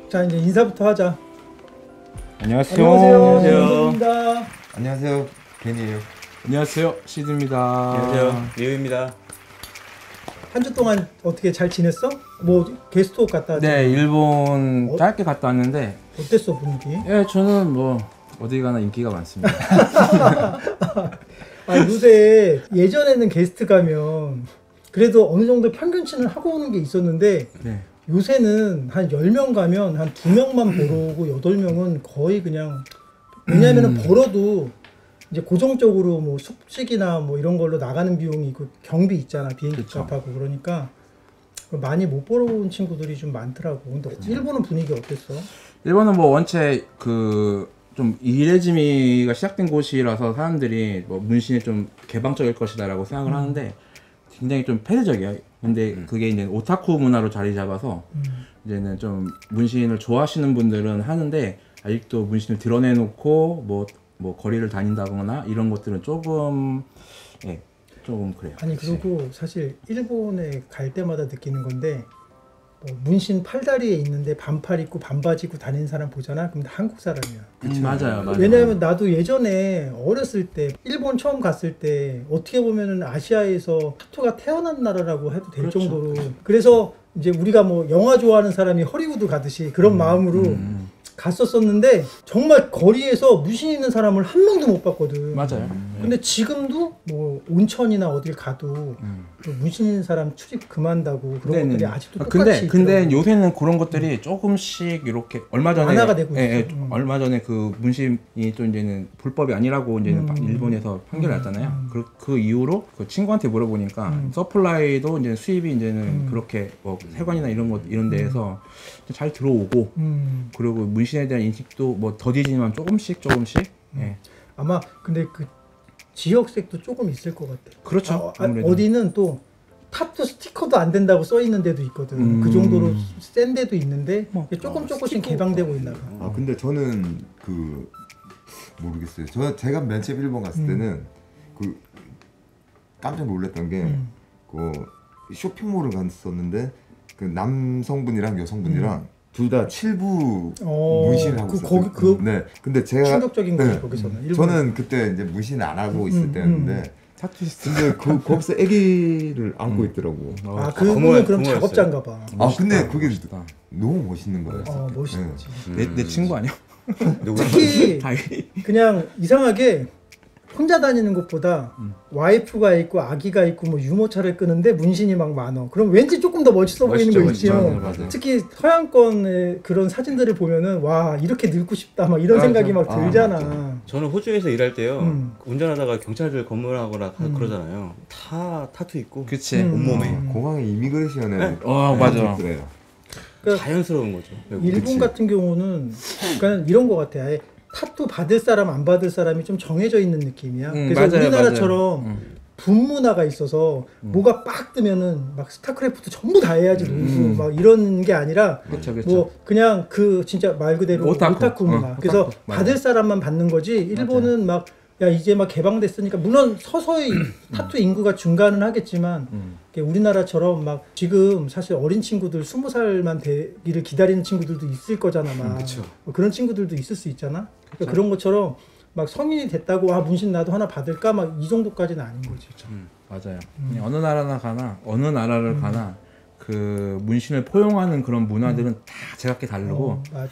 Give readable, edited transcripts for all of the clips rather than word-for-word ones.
자 이제 인사부터 하자. 안녕하세요. 안녕하세요. 안녕하세요. 벤이에요. 안녕하세요. 시드입니다. 안녕하세요. 리우입니다. 한 주 동안 어떻게 잘 지냈어? 뭐 게스트옥 갔다 왔지? 네, 일본 짧게 갔다 왔는데 어땠어 분위기? 예, 저는 뭐 어디 가나 인기가 많습니다. 아 요새 예전에는 게스트 가면 그래도 어느 정도 평균치는 하고 오는 게 있었는데 네. 요새는 한 10명 가면 한 2명만 보러 오고 8명은 거의 그냥 왜냐면은 벌어도 이제 고정적으로 뭐 숙식이나 뭐 이런 걸로 나가는 비용이 그 경비 있잖아. 비행기 값하고 그러니까 많이 못 보러 온 친구들이 좀 많더라고. 근데 일본은 분위기 어땠어? 일본은 뭐 원체 그 좀 이레즈미가 시작된 곳이라서 사람들이 뭐 문신이 좀 개방적일 것이다라고 생각을 하는데 굉장히 좀 폐쇄적이야. 근데 그게 이제 오타쿠 문화로 자리 잡아서 이제는 좀 문신을 좋아하시는 분들은 하는데 아직도 문신을 드러내놓고 뭐 거리를 다닌다거나 이런 것들은 조금 조금 그래요. 아니 그리고 사실 일본에 갈 때마다 느끼는 건데 뭐 문신 팔다리에 있는데 반팔 입고 반바지 입고 다니는 사람 보잖아. 그럼 다 한국 사람이야. 맞아요. 왜냐하면 나도 예전에 어렸을 때 일본 처음 갔을 때 어떻게 보면은 아시아에서 타투가 태어난 나라라고 해도 될 그렇죠. 정도로 그래서 이제 우리가 뭐 영화 좋아하는 사람이 허리우드 가듯이 그런 마음으로 갔었었는데 정말 거리에서 문신 있는 사람을 한 명도 못 봤거든. 맞아요. 근데 지금도 뭐 온천이나 어딜 가도 그 문신 있는 사람 출입 금한다고 그런 네네. 것들이 아직도 똑같이 근데 있더라고. 요새는 그런 것들이 조금씩 이렇게 얼마 전에 완화가 되고 있어. 얼마 전에 그 문신이 또 이제는 불법이 아니라고 이제는 일본에서 판결이 났잖아요. 그 이후로 그 친구한테 물어보니까 서플라이도 이제 수입이 이제는 그렇게 뭐 세관이나 이런 데에서 잘 들어오고 그리고 문신에 대한 인식도 뭐 더디지만 조금씩 예. 아마 근데 그 지역색도 조금 있을 것 같아. 그렇죠. 어디는 또 타투 스티커도 안 된다고 써 있는 데도 있거든. 그 정도로 센 데도 있는데 조금씩 개방되고 있나 봐. 아 근데 저는 그 모르겠어요. 제가 맨 처음 일본 갔을 때는 그 깜짝 놀랐던 게 그 쇼핑몰을 갔었는데 그 남성분이랑 여성분이랑 둘 다 7부 문신을 하고 있었어요. 네. 근데 제가 충격적인 거지 거기서는. 저는 그때 이제 문신 안 하고 있을 때였는데 타투이스트. 근데 거기서 아기를 안고 있더라고. 아 그분은 그럼 작업자인가 봐. 아 근데 그게 너무 멋있는 거예요. 멋있지. 내 친구 아니야? 특히 그냥 이상하게 혼자 다니는 것보다 와이프가 있고 아기가 있고 뭐 유모차를 끄는데 문신이 막 많어. 그럼 왠지 조금 더 멋있어 보이는 거 있지. 특히 서양권의 그런 사진들을 보면은 와 이렇게 늙고 싶다 막 이런 생각이 막 들잖아. 저는 호주에서 일할 때요. 운전하다가 경찰들 검문하거나 그러잖아요. 다 타투 있고 그치. 온몸에. 공항에 이미그레이션에 맞아. 그래요. 그러니까 자연스러운 거죠. 일본 그치. 같은 경우는 그러니까 이런 거 같아. 아예 타투 받을 사람 안 받을 사람이 좀 정해져 있는 느낌이야. 그래서 맞아요, 우리나라처럼 분문화가 있어서 뭐가 빡 뜨면은 막 스타크래프트 전부 다 해야지 놀고 막 이런 게 아니라 그쵸. 뭐 그냥 그 진짜 말 그대로 오타쿠 문화. 그래서 오타쿠, 받을 사람만 받는 거지. 일본은 막 야 이제 막 개방됐으니까 물론 서서히 타투 인구가 증가는 하겠지만 우리나라처럼 막 지금 사실 어린 친구들 20살만 되기를 기다리는 친구들도 있을 거잖아. 막 뭐 그런 친구들도 있을 수 있잖아. 그러니까 그런 것처럼 막 성인이 됐다고 문신 나도 하나 받을까 막 이 정도까지는 아닌 거지. 맞아요. 어느 나라를 가나 그 문신을 포용하는 그런 문화들은 다 제각기 다르고 맞아.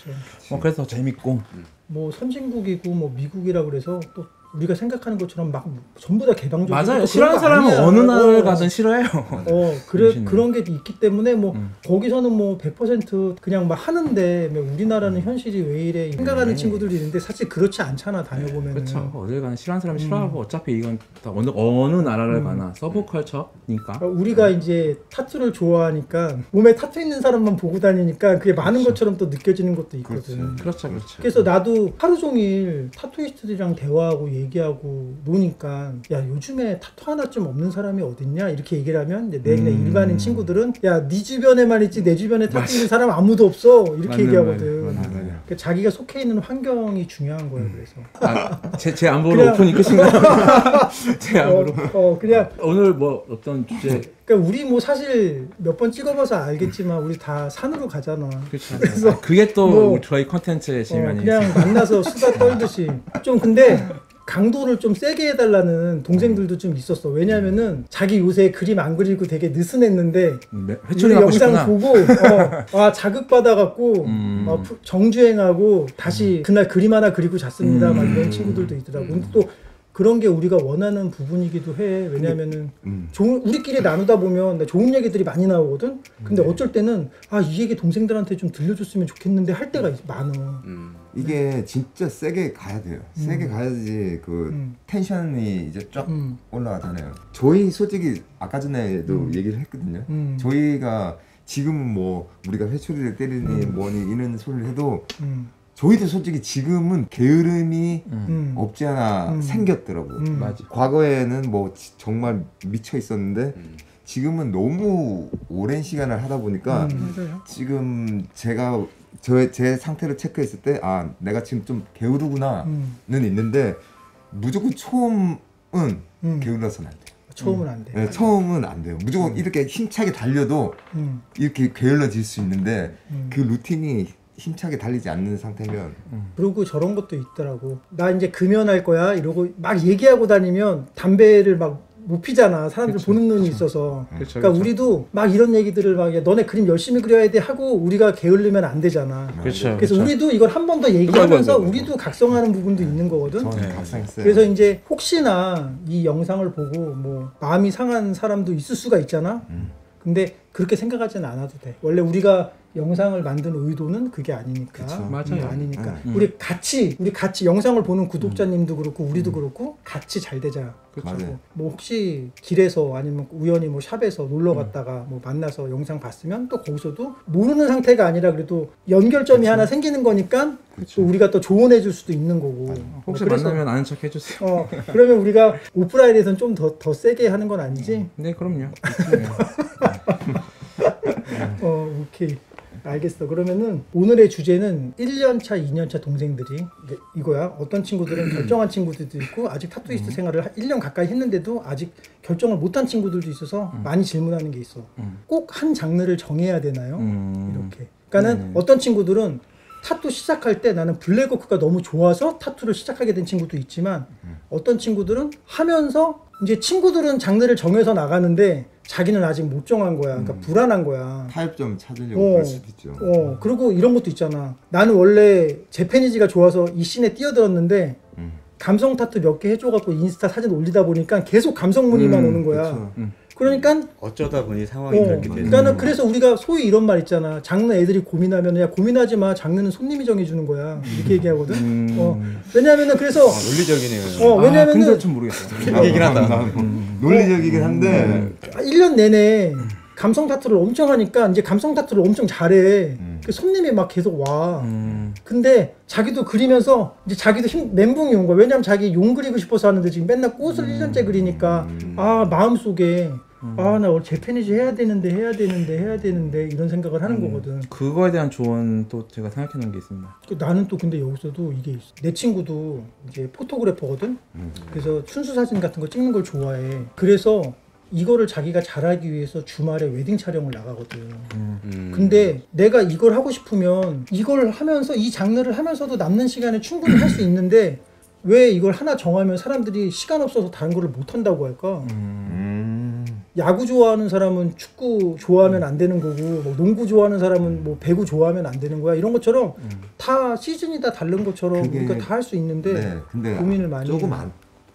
그래서 재밌고 뭐 선진국이고 뭐 미국이라 그래서 또 우리가 생각하는 것처럼 막 전부 다 개방적이고 맞아요. 싫어하는 사람은 아니야. 어느 나라를 가든 싫어해요. 그런 게 있기 때문에 뭐 거기서는 뭐 100% 그냥 막 하는데 우리나라는 현실이 왜 이래 생각하는 친구들이 있는데 사실 그렇지 않잖아. 다녀보면은. 그렇죠. 어딜 가나 싫어하는 사람이 싫어하고 어차피 이건 다 어느 나라를 가나 서브컬처니까. 우리가 이제 타투를 좋아하니까 몸에 타투 있는 사람만 보고 다니니까 그게 많은 것처럼 또 느껴지는 것도 있거든. 그렇죠. 그래서 나도 하루 종일 타투이스트들이랑 대화하고 얘기하고 노니까 야 요즘에 타투 하나쯤 없는 사람이 어딨냐 이렇게 얘기를 하면 이제 내 그냥 일반인 친구들은 야 네 주변에만 있지 내 주변에 타투 있는 사람 아무도 없어 이렇게 맞는 얘기하거든. 맞아요. 그러니까 자기가 속해 있는 환경이 중요한 거예요. 그래서 제 안보로 그냥- 오픈이 끝인가요? 제 안보로. 그냥 오늘 뭐 어떤 주제? 그러니까 우리 뭐 사실 몇 번 찍어봐서 알겠지만 우리 다 산으로 가잖아. 그렇죠. 그래서 그게 또 뭐- 저희 컨텐츠의 재미 아니겠어요? 그냥 만나서 수다 떨듯이 좀 근데 강도를 좀 세게 해달라는 동생들도 좀 있었어. 왜냐면은 자기 요새 그림 안 그리고 되게 느슨했는데 회초리 우리 갖고 영상 싶구나. 보고 자극받아갖고 정주행하고 다시 그날 그림 하나 그리고 잤습니다. 막 이런 친구들도 있더라고. 근데 또 그런 게 우리가 원하는 부분이기도 해. 왜냐면은 우리끼리 나누다 보면 좋은 얘기들이 많이 나오거든. 근데 어쩔 때는 이 얘기 동생들한테 좀 들려줬으면 좋겠는데 할 때가 많어. 이게 진짜 세게 가야 돼요. 세게 가야지 그 텐션이 이제 쫙 올라가잖아요. 저희 솔직히 아까 전에도 얘기를 했거든요. 저희가 지금은 뭐 우리가 회초리를 때리니 뭐니 이런 소리를 해도 저희도 솔직히 지금은 게으름이 없지 않아 생겼더라고요. 맞아. 과거에는 뭐 정말 미쳐 있었는데 지금은 너무 오랜 시간을 하다 보니까 맞아요. 지금 제가 제 상태를 체크했을 때 내가 지금 좀 게으르구나는 있는데 무조건 처음은 게을러서는 안 돼요. 처음은 안 돼. 네, 처음은 안 돼요. 무조건 이렇게 힘차게 달려도 이렇게 게을러질 수 있는데 그 루틴이 힘차게 달리지 않는 상태면 그리고 저런 것도 있더라고. 나 이제 금연할 거야 이러고 막 얘기하고 다니면 담배를 막 못 피잖아. 사람들 보는 눈이 있어서. 그러니까 우리도 막 이런 얘기들을 막 너네 그림 열심히 그려야 돼 하고 우리가 게을르면 안 되잖아. 그렇죠. 그래서 우리도 이걸 한 번 더 얘기하면서 우리도 각성하는 부분도 있는 거거든. 저는 각성했어요. 그래서 이제 혹시나 이 영상을 보고 뭐 마음이 상한 사람도 있을 수가 있잖아. 근데 그렇게 생각하지는 않아도 돼. 원래 우리가 영상을 만든 의도는 그게 아니니까. 맞아요. 아니니까. 우리 같이 영상을 보는 구독자님도 그렇고 우리도 그렇고 같이 잘 되자. 맞아요. 뭐 혹시 길에서 아니면 우연히 뭐 샵에서 놀러 갔다가 뭐 만나서 영상 봤으면 또 거기서도 모르는 상태가 아니라 그래도 연결점이 하나 생기는 거니까 또 우리가 또 조언해 줄 수도 있는 거고. 혹시 그래서, 만나면 아는 척 해주세요. 그러면 우리가 오프라인에서는 좀 더 세게 하는 건 아니지? 네, 그럼요. 오케이. 알겠어. 그러면은 오늘의 주제는 1년차, 2년차 동생들이 이거야. 어떤 친구들은 결정한 친구들도 있고 아직 타투이스트 생활을 1년 가까이 했는데도 아직 결정을 못한 친구들도 있어서 많이 질문하는 게 있어. 꼭 한 장르를 정해야 되나요? 이렇게. 그러니까는 어떤 친구들은 타투 시작할 때 나는 블랙워크가 너무 좋아서 타투를 시작하게 된 친구도 있지만 어떤 친구들은 하면서 이제 친구들은 장르를 정해서 나가는데 자기는 아직 못 정한 거야. 그러니까 불안한 거야. 타협점 찾으려고 그럴 수도 있죠. 그리고 이런 것도 있잖아. 나는 원래 제페니즈가 좋아서 이 씬에 뛰어들었는데 감성 타투 몇 개 해줘갖고 인스타 사진 올리다 보니까 계속 감성 문의만 오는 거야. 그러니까 어쩌다 보니 상황이 그렇게 되는 그러니까 그래서 우리가 소위 이런 말 있잖아. 장르 애들이 고민하면 야 고민하지 마. 장르는 손님이 정해주는 거야. 이렇게 얘기하거든. 왜냐면은 그래서 논리적이네요. 왜냐면은 근데 좀 모르겠어요. 얘긴 하다. 논리적이긴 한데 1년 내내 감성 타투를 엄청 하니까 이제 감성 타투를 엄청 잘해. 그 손님이 막 계속 와. 근데 자기도 그리면서 이제 자기도 멘붕이 온 거야. 왜냐면 자기 용 그리고 싶어서 하는데 지금 맨날 꽃을 1년째 그리니까 마음속에 나 원래 제페니즈 해야 되는데 이런 생각을 하는 거거든. 그거에 대한 조언 또 제가 생각해 놓은 게 있습니다. 나는 또 근데 여기서도 이게 있어. 내 친구도 이제 포토그래퍼거든. 그래서 춘수 사진 같은 거 찍는 걸 좋아해. 그래서 이거를 자기가 잘하기 위해서 주말에 웨딩 촬영을 나가거든. 근데 내가 이걸 하고 싶으면 이걸 하면서 이 장르를 하면서도 남는 시간에 충분히 할 수 있는데 왜 이걸 하나 정하면 사람들이 시간 없어서 다른 거를 못 한다고 할까? 야구 좋아하는 사람은 축구 좋아하면 안 되는 거고 뭐 농구 좋아하는 사람은 뭐 배구 좋아하면 안 되는 거야. 이런 것처럼 다 시즌이 다 다른 것처럼 우리가 다 할 수 있는데 근데 고민을 많이 조금 해.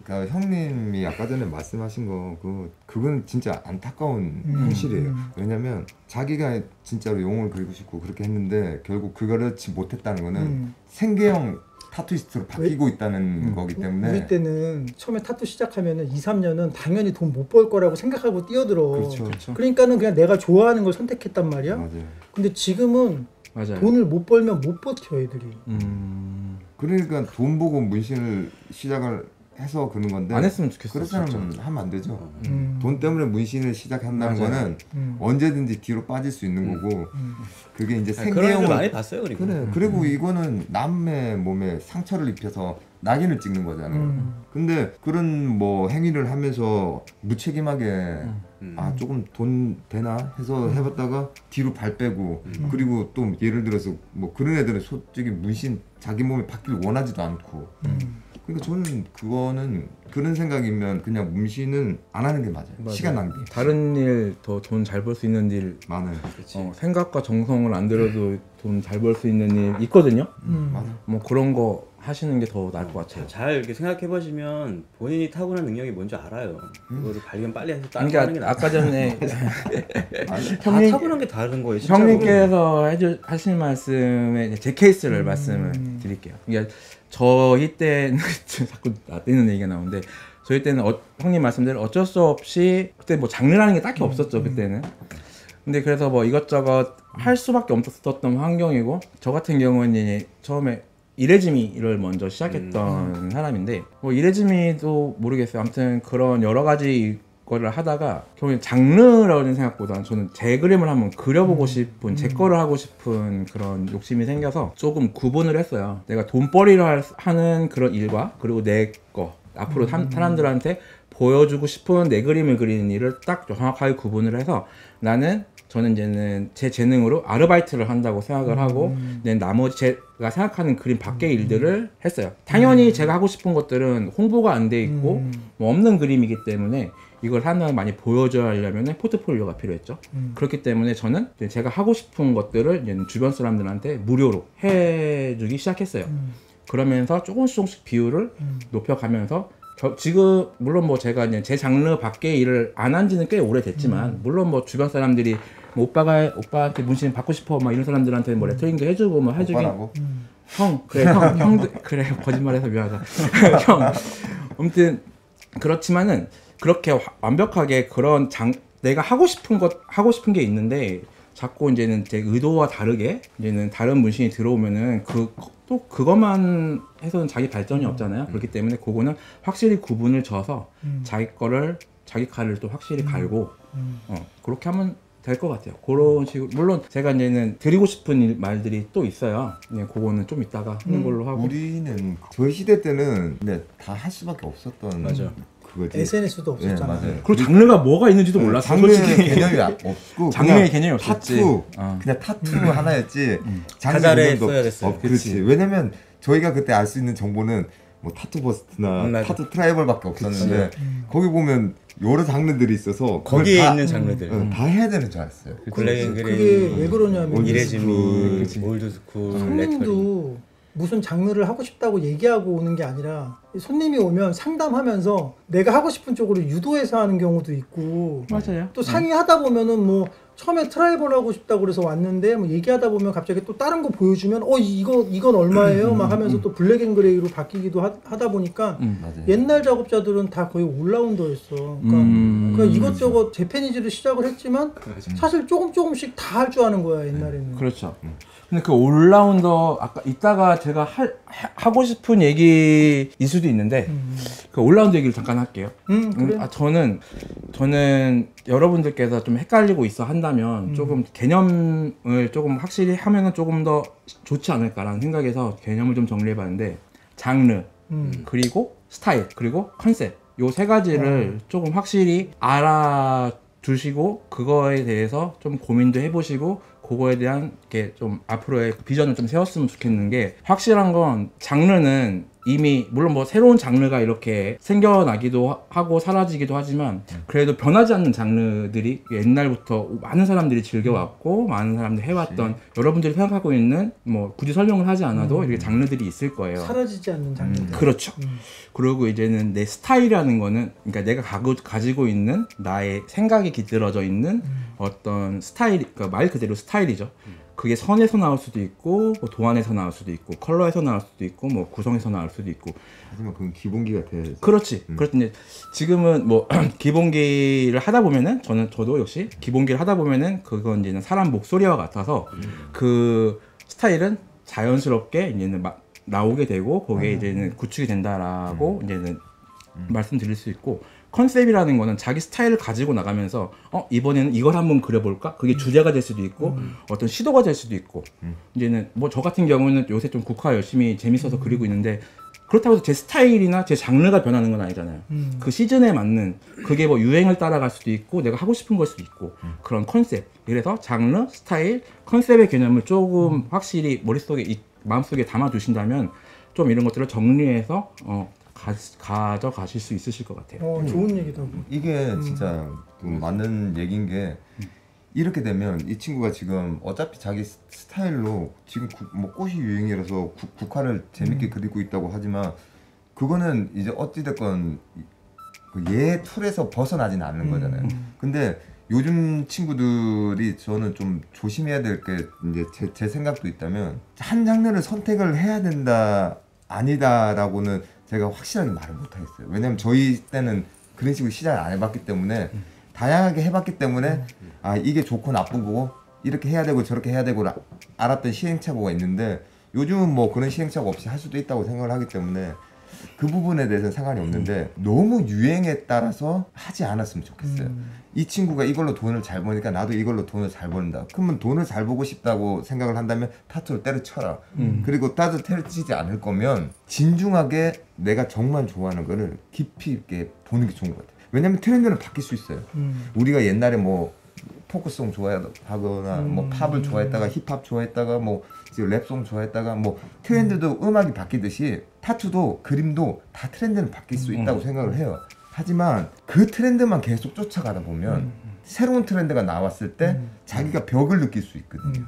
그러니까 형님이 아까 전에 말씀하신 거 그건 진짜 안타까운 현실이에요. 왜냐면 자기가 진짜로 용을 그리고 싶고 그렇게 했는데 결국 그거를 못했다는 거는 생계형 타투이스트로 바뀌고 있다는 거기 때문에 우리 때는 처음에 타투 시작하면은 2, 3년은 당연히 돈 못 벌 거라고 생각하고 뛰어들어. 그렇죠. 그러니까는 그냥 내가 좋아하는 걸 선택했단 말이야. 맞아요. 근데 지금은 맞아요. 돈을 못 벌면 못 버텨 애들이. 그러니까 돈 보고 문신을 시작을 해서 그런 건데 안 했으면 좋겠어. 그렇다면 하면 안 되죠. 음. 돈 때문에 문신을 시작한다는 맞아요. 거는 언제든지 뒤로 빠질 수 있는 거고 그게 이제 그런 애들 생계형을 많이 봤어요. 그리고 그래 그리고 이거는 남의 몸에 상처를 입혀서 낙인을 찍는 거잖아요. 근데 그런 뭐 행위를 하면서 무책임하게 아 조금 돈 되나 해서 해봤다가 뒤로 발 빼고 그리고 또 예를 들어서 뭐 그런 애들은 솔직히 문신 자기 몸에 받길 원하지도 않고 그러니까 저는 그거는 그런 생각이면 그냥 문신은 안 하는 게 맞아요. 시간 낭비 다른 일 더 돈 잘 벌 수 있는 일 많아요. 생각과 정성을 안 들여도 돈 잘 벌 수 있는 일 있거든요. 맞아. 뭐 그런 거 하시는 게 더 나을 것 같아요. 잘 이렇게 생각해 보시면 본인이 타고난 능력이 뭔지 알아요. 그거를 발견 빨리 해서 다른 거 하는 게 그러니까 아까 전에 다 타고난 게 다른 거예요. 진짜로. 형님께서 하신 말씀에 제 케이스를 말씀을 드릴게요. 그러니까 저희 때는 자꾸 나대는 얘기가 나오는데 저희 때는 형님 말씀대로 어쩔 수 없이 그때 뭐 장르라는 게 딱히 없었죠 그때는. 근데 그래서 뭐 이것저것 할 수밖에 없었던 환경이고 저 같은 경우는 이제 처음에 이레즈미를 먼저 시작했던 사람인데 뭐 이레즈미도 모르겠어요. 아무튼 그런 여러 가지 거를 하다가 결국엔 장르라는 생각보다는 저는 제 그림을 한번 그려보고 싶은 제 거를 하고 싶은 그런 욕심이 생겨서 조금 구분을 했어요. 내가 돈벌이를 하는 그런 일과 그리고 내 거 앞으로 사람들한테 보여주고 싶은 내 그림을 그리는 일을 딱 정확하게 구분을 해서 저는 이제는 제 재능으로 아르바이트를 한다고 생각을 하고 나머지 제가 생각하는 그림 밖의 일들을 했어요. 당연히 제가 하고 싶은 것들은 홍보가 안 돼 있고 뭐 없는 그림이기 때문에 이걸 하나 많이 보여줘야 하려면 포트폴리오가 필요했죠. 그렇기 때문에 저는 제가 하고 싶은 것들을 이제 주변 사람들한테 무료로 해주기 시작했어요. 그러면서 조금씩 비율을 높여가면서 지금 물론 뭐 제가 이제 제 장르 밖의 일을 안 한 지는 꽤 오래됐지만 물론 뭐 주변 사람들이 뭐 오빠한테 문신 받고 싶어 막 이런 사람들한테 뭐 레터링도 해주고 뭐 해주긴 오빠라고? 형 그래 형도 그래 거짓말해서 미안하다 형 아무튼 그렇지만은 그렇게 완벽하게 그런 내가 하고 싶은 게 있는데 자꾸 이제는 제 의도와 다르게 이제는 다른 문신이 들어오면은 또 그것만 해서는 자기 발전이 없잖아요. 그렇기 때문에 그거는 확실히 구분을 져서 자기 칼을 또 확실히 갈고 그렇게 하면 될 것 같아요. 그런 식으로 물론 제가 이제는 드리고 싶은 말들이 또 있어요. 그거는 좀 이따가 하는 걸로 하고. 우리는 저희 시대 때는 다 할 수밖에 없었던 맞아. 그거지. SNS도 네, 없었잖아요. 맞아요. 그리고 장르가 뭐가 있는지도 몰랐어. 장르의 솔직히. 개념이 없고 장르의 그냥 개념이 없었지. 타투 어. 그냥 타투 하나였지 장르 가자를 개념도 써야 됐어요. 그렇지. 왜냐면 저희가 그때 알 수 있는 정보는 뭐 타투 버스트나 맞아. 타투 트라이벌밖에 없었는데 거기 보면 여러 장르들이 있어서 그걸 거기에 다, 있는 장르들. 다 해야 되는 줄 알았어요. 블랙 앤 그게 그레이, 왜 그러냐면 이레즈미, 올드스쿨, 레터링. 손님도 무슨 장르를 하고 싶다고 얘기하고 오는 게 아니라 손님이 오면 상담하면서 내가 하고 싶은 쪽으로 유도해서 하는 경우도 있고 맞아요. 또 상의하다 보면은 뭐 처음에 트라이벌 하고 싶다고 그래서 왔는데 뭐 얘기하다 보면 갑자기 또 다른 거 보여주면 이건 얼마예요? 막 하면서 또 블랙 앤 그레이로 바뀌기도 하다 보니까 맞아요. 옛날 작업자들은 다 거의 올라운더였어. 그러니까 이것저것 재패니지를 시작을 했지만 사실 조금씩 다 할 줄 아는 거야 옛날에는. 그렇죠. 근데 그 올라운더 아까 이따가 제가 하고 싶은 얘기일 수도 있는데 그 올라운더 얘기를 잠깐 할게요. 그래. 저는 여러분들께서 좀 헷갈리고 있어 한다면 조금 개념을 조금 확실히 하면은 조금 더 좋지 않을까라는 생각에서 개념을 좀 정리해봤는데 장르 그리고 스타일 그리고 컨셉 요 세 가지를 조금 확실히 알아두시고 그거에 대해서 좀 고민도 해보시고 그거에 대한 게 좀 앞으로의 비전을 좀 세웠으면 좋겠는 게 확실한 건 장르는 이미 물론 뭐 새로운 장르가 이렇게 생겨나기도 하고 사라지기도 하지만 그래도 변하지 않는 장르들이 옛날부터 많은 사람들이 즐겨왔고 많은 사람들이 해왔던 여러분들이 생각하고 있는 뭐 굳이 설명을 하지 않아도 이렇게 장르들이 있을 거예요. 사라지지 않는 장르. 그렇죠. 그리고 이제는 내 스타일이라는 거는 그러니까 내가 가지고 있는 나의 생각이 깃들어져 있는 어떤 스타일, 그러니까 말 그대로 스타일이죠. 그게 선에서 나올 수도 있고 뭐 도안에서 나올 수도 있고 컬러에서 나올 수도 있고 뭐 구성에서 나올 수도 있고 하지만 그건 기본기가 돼야지. 그렇지. 그렇지. 지금은 뭐 기본기를 하다 보면은 저도 역시 기본기를 하다 보면은 그건 이제는 사람 목소리와 같아서 그 스타일은 자연스럽게 이제는 막 나오게 되고 거기에 이제는 구축이 된다라고 이제는 말씀드릴 수 있고 컨셉이라는 거는 자기 스타일을 가지고 나가면서 이번에는 이걸 한번 그려볼까? 그게 주제가 될 수도 있고 어떤 시도가 될 수도 있고 이제는 뭐 저 같은 경우는 요새 좀 국화 열심히 재밌어서 그리고 있는데 그렇다고 해서 제 스타일이나 제 장르가 변하는 건 아니잖아요. 그 시즌에 맞는 그게 뭐 유행을 따라갈 수도 있고 내가 하고 싶은 걸 수도 있고 그런 컨셉. 그래서 장르, 스타일, 컨셉의 개념을 조금 확실히 머릿속에 마음속에 담아두신다면 좀 이런 것들을 정리해서 가져가실 수 있으실 것 같아요. 좋은 얘기다. 이게 진짜 맞는 얘기인 게 이렇게 되면 이 친구가 지금 어차피 자기 스타일로 지금 뭐 꽃이 유행이라서 국화를 재밌게 그리고 있다고 하지만 그거는 이제 어찌됐건 얘 틀에서 벗어나진 않는 거잖아요. 근데 요즘 친구들이 저는 좀 조심해야 될 게 이제 제 생각도 있다면 한 장르를 선택을 해야 된다 아니다라고는 제가 확실하게 말을 못 하겠어요. 왜냐면 저희 때는 그런 식으로 시작을 안 해봤기 때문에 다양하게 해봤기 때문에 아 이게 좋고 나쁘고 이렇게 해야 되고 저렇게 해야 되고 알았던 시행착오가 있는데 요즘은 뭐 그런 시행착오 없이 할 수도 있다고 생각을 하기 때문에 그 부분에 대해서는 상관이 없는데 너무 유행에 따라서 하지 않았으면 좋겠어요. 이 친구가 이걸로 돈을 잘 버니까 나도 이걸로 돈을 잘 버는다. 그러면 돈을 잘 벌고 싶다고 생각을 한다면 타투를 때려쳐라. 그리고 따로 때려치지 않을 거면 진중하게 내가 정말 좋아하는 거를 깊이 있게 보는 게 좋은 것 같아요. 왜냐면 트렌드는 바뀔 수 있어요. 우리가 옛날에 뭐 포크송 좋아하거나 뭐 팝을 좋아했다가 힙합 좋아했다가 뭐 랩송 좋아했다가 뭐 트렌드도 음악이 바뀌듯이 타투도 그림도 다 트렌드는 바뀔 수 있다고 생각을 해요. 하지만 그 트렌드만 계속 쫓아가다 보면 새로운 트렌드가 나왔을 때 자기가 벽을 느낄 수 있거든요.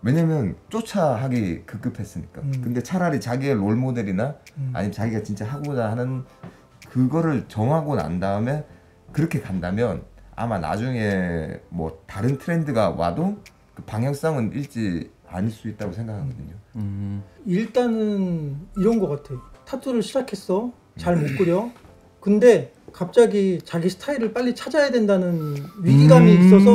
왜냐면 쫓아하기 급급했으니까. 근데 차라리 자기의 롤모델이나 아니면 자기가 진짜 하고자 하는 그거를 정하고 난 다음에 그렇게 간다면 아마 나중에 뭐 다른 트렌드가 와도 그 방향성은 잃지 않을 수 있다고 생각하거든요. 일단은 이런 것 같아. 타투를 시작했어. 잘 못 그려. 근데 갑자기 자기 스타일을 빨리 찾아야 된다는 위기감이 있어서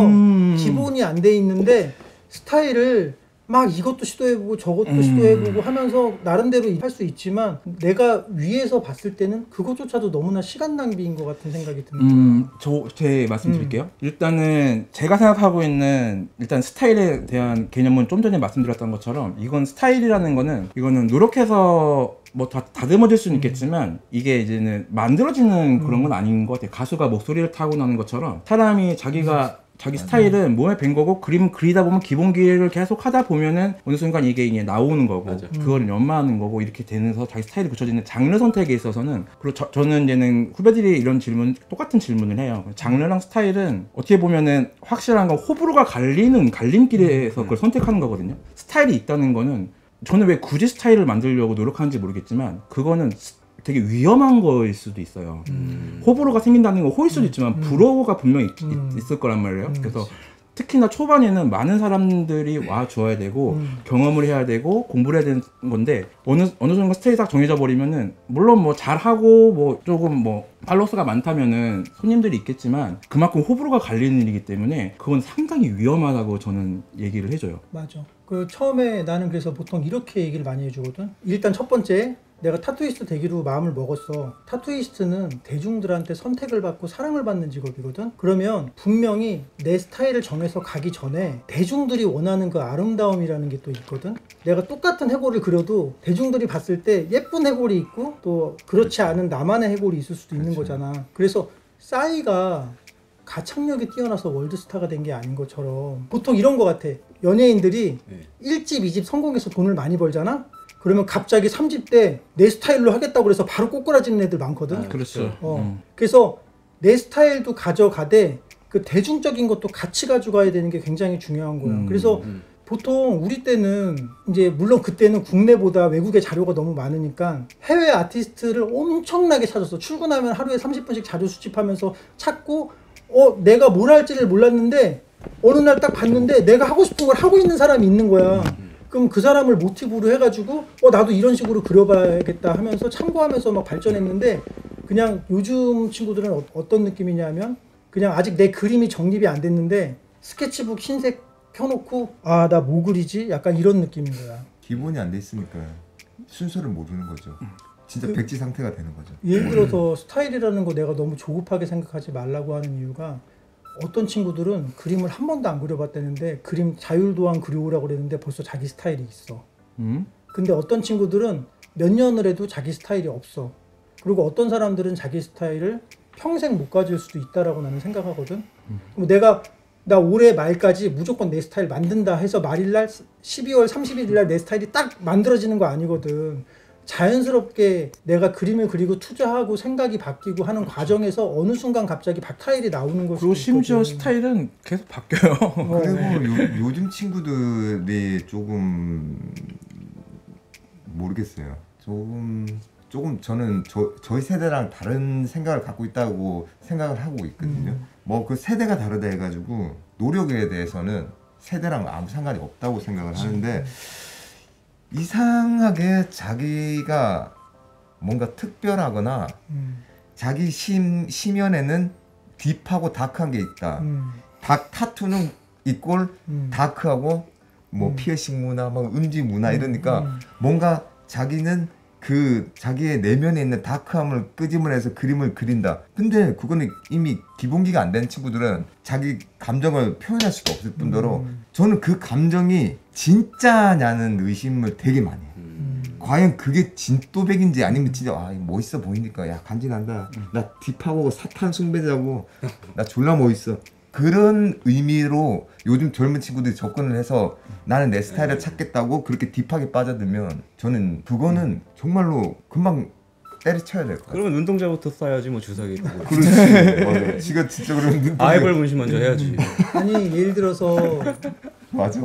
기본이 안 돼 있는데 스타일을 막 이것도 시도해보고 저것도 시도해보고 하면서 나름대로 할 수 있지만 내가 위에서 봤을 때는 그것조차도 너무나 시간 낭비인 것 같은 생각이 듭니다. 제 말씀드릴게요. 일단은 제가 생각하고 있는 일단 스타일에 대한 개념은 좀 전에 말씀드렸던 것처럼 이건 스타일이라는 거는 이거는 노력해서 뭐 다 다듬어질 수는 있겠지만 이게 이제는 만들어지는 그런 건 아닌 것 같아요. 가수가 목소리를 타고나는 것처럼 사람이 자기 스타일은 몸에 밴 거고 그림 그리다 보면 기본기를 계속 하다 보면은 어느 순간 이게 나오는 거고 그걸 연마하는 거고 이렇게 되면서 자기 스타일이 굳혀지는 장르 선택에 있어서는 그리고 저는 이제는 후배들이 이런 똑같은 질문을 해요. 장르랑 스타일은 어떻게 보면은 확실한 건 호불호가 갈리는 갈림길에서 그걸 선택하는 거거든요. 스타일이 있다는 거는 저는 왜 굳이 스타일을 만들려고 노력하는지 모르겠지만 그거는 되게 위험한 거일 수도 있어요. 호불호가 생긴다는 건 호일 수도 있지만 불호가 분명히 있을 거란 말이에요. 그래서 특히나 초반에는 많은 사람들이 와 줘야 되고 경험을 해야 되고 공부를 해야 되는 건데 어느 순간 스테이지 딱 정해져 버리면은 물론 뭐 잘하고 뭐 조금 뭐 팔로워스가 많다면은 손님들이 있겠지만 그만큼 호불호가 갈리는 일이기 때문에 그건 상당히 위험하다고 저는 얘기를 해줘요. 맞아. 그 처음에 나는 그래서 보통 이렇게 얘기를 많이 해주거든. 일단 첫 번째 내가 타투이스트 되기로 마음을 먹었어. 타투이스트는 대중들한테 선택을 받고 사랑을 받는 직업이거든. 그러면 분명히 내 스타일을 정해서 가기 전에 대중들이 원하는 그 아름다움이라는 게 또 있거든. 내가 똑같은 해골을 그려도 대중들이 봤을 때 예쁜 해골이 있고 또 그렇지 않은 나만의 해골이 있을 수도 있는 거잖아. 그래서 싸이가 가창력이 뛰어나서 월드스타가 된 게 아닌 것처럼 보통 이런 거 같아. 연예인들이 1집, 2집 성공해서 돈을 많이 벌잖아? 그러면 갑자기 3집 때 내 스타일로 하겠다고 그래서 바로 꼬꾸라지는 애들 많거든. 그렇죠. 그래서 내 스타일도 가져가되 그 대중적인 것도 같이 가져가야 되는 게 굉장히 중요한 거야. 그래서 보통 우리 때는 이제 물론 그때는 국내보다 외국의 자료가 너무 많으니까 해외 아티스트를 엄청나게 찾았어. 출근하면 하루에 30분씩 자료 수집하면서 찾고 내가 뭘 할지를 몰랐는데 어느 날 딱 봤는데 내가 하고 싶은 걸 하고 있는 사람이 있는 거야. 그럼 그 사람을 모티브로 해가지고 나도 이런 식으로 그려봐야겠다 하면서 참고하면서 막 발전했는데 그냥 요즘 친구들은 어떤 느낌이냐면 그냥 아직 내 그림이 정립이 안 됐는데 스케치북 흰색 펴놓고 나 뭐 그리지? 약간 이런 느낌인 거야. 기본이 안 돼 있으니까 순서를 모르는 거죠. 진짜 백지 상태가 되는 거죠. 예를 들어서 스타일이라는 거 내가 너무 조급하게 생각하지 말라고 하는 이유가 어떤 친구들은 그림을 한 번도 안 그려봤다는데 그림 자율도안 그려오라고 그랬는데 벌써 자기 스타일이 있어. 근데 어떤 친구들은 몇 년을 해도 자기 스타일이 없어. 그리고 어떤 사람들은 자기 스타일을 평생 못 가질 수도 있다라고 나는 생각하거든. 그럼 나 올해 말까지 무조건 내 스타일 만든다 해서 말일날 12월 31일 날 내 스타일이 딱 만들어지는 거 아니거든. 자연스럽게 내가 그림을 그리고 투자하고 생각이 바뀌고 하는 과정에서 어느 순간 갑자기 스타일이 나오는 걸 그리고 수도 심지어 있거든. 스타일은 계속 바뀌어요. 그리고 요즘 친구들이 조금 모르겠어요. 조금 저는 저희 세대랑 다른 생각을 갖고 있다고 생각을 하고 있거든요. 뭐 그 세대가 다르다 해가지고 노력에 대해서는 세대랑 아무 상관이 없다고 생각을 하는데 이상하게 자기가 뭔가 특별하거나 자기 심연에는 딥하고 다크한 게 있다. 타투는 이꼴 다크하고 뭐 피어싱 문화, 뭐 음지 문화 이러니까 뭔가 자기는 그 자기의 내면에 있는 다크함을 끄집어내서 그림을 그린다. 근데 그거는 이미 기본기가 안 된 친구들은 자기 감정을 표현할 수가 없을 뿐더러 저는 그 감정이 진짜냐는 의심을 되게 많이 해요. 과연 그게 진또백인지 아니면 진짜 멋있어 보이니까 야 간지난다. 나 딥하고 사탄 숭배자고 나 졸라 멋있어. 그런 의미로 요즘 젊은 친구들이 접근을 해서 나는 내 스타일을 찾겠다고 그렇게 딥하게 빠져들면 저는 그거는 정말로 금방 때려쳐야 될 것 같아요. 그러면 눈동자부터 쏴야지 뭐 주사기. 그렇지. 맞아. 지가 진짜 그러면 아이벌 문신 먼저 해야지. 아니 예를 들어서 맞아.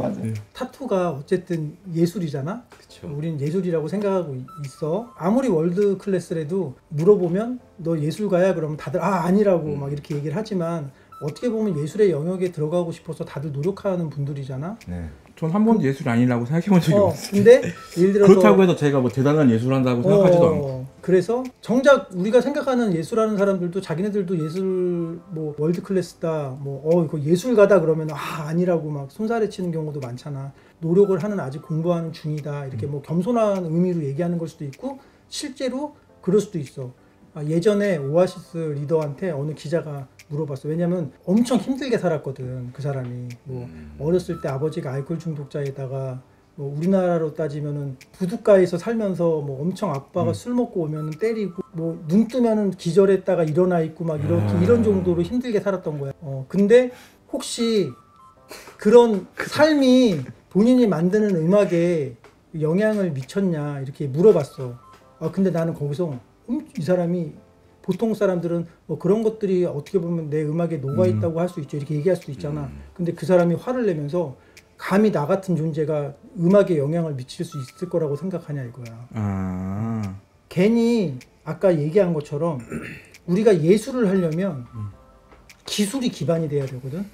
타투가 어쨌든 예술이잖아. 그쵸. 우린 예술이라고 생각하고 있어. 아무리 월드 클래스라도 물어보면 너 예술가야? 그러면 다들 아니라고 막 이렇게 얘기를 하지만 어떻게 보면 예술의 영역에 들어가고 싶어서 다들 노력하는 분들이잖아. 네. 전 한 번도 예술이 아니라고 생각해 본 적이 없어요. 근데 예를 들어서 그렇다고 해서 제가 뭐 대단한 예술한다고 생각하지도 않고. 그래서 정작 우리가 생각하는 예술하는 사람들도 자기네들도 예술 뭐 월드 클래스다 뭐 이거 예술가다 그러면 아니라고 막 손살에 치는 경우도 많잖아. 노력을 하는 아직 공부하는 중이다 이렇게 뭐 겸손한 의미로 얘기하는 걸 수도 있고 실제로 그럴 수도 있어. 예전에 오아시스 리더한테 어느 기자가 물어봤어. 왜냐면 엄청 힘들게 살았거든 그 사람이. 뭐 어렸을 때 아버지가 알코올 중독자에다가 뭐 우리나라로 따지면은 부둣가에서 살면서 뭐 엄청 아빠가 술 먹고 오면은 때리고 뭐 눈 뜨면은 기절했다가 일어나 있고 막 이렇게 이런 정도로 힘들게 살았던 거야. 근데 혹시 그런 삶이 본인이 만드는 음악에 영향을 미쳤냐 이렇게 물어봤어. 근데 나는 거기서 이 사람이 보통 사람들은 뭐 그런 것들이 어떻게 보면 내 음악에 녹아있다고 할 수 있죠. 이렇게 얘기할 수도 있잖아. 근데 그 사람이 화를 내면서 감히 나 같은 존재가 음악에 영향을 미칠 수 있을 거라고 생각하냐 이거야. 괜히 아까 얘기한 것처럼 우리가 예술을 하려면 기술이 기반이 돼야 되거든.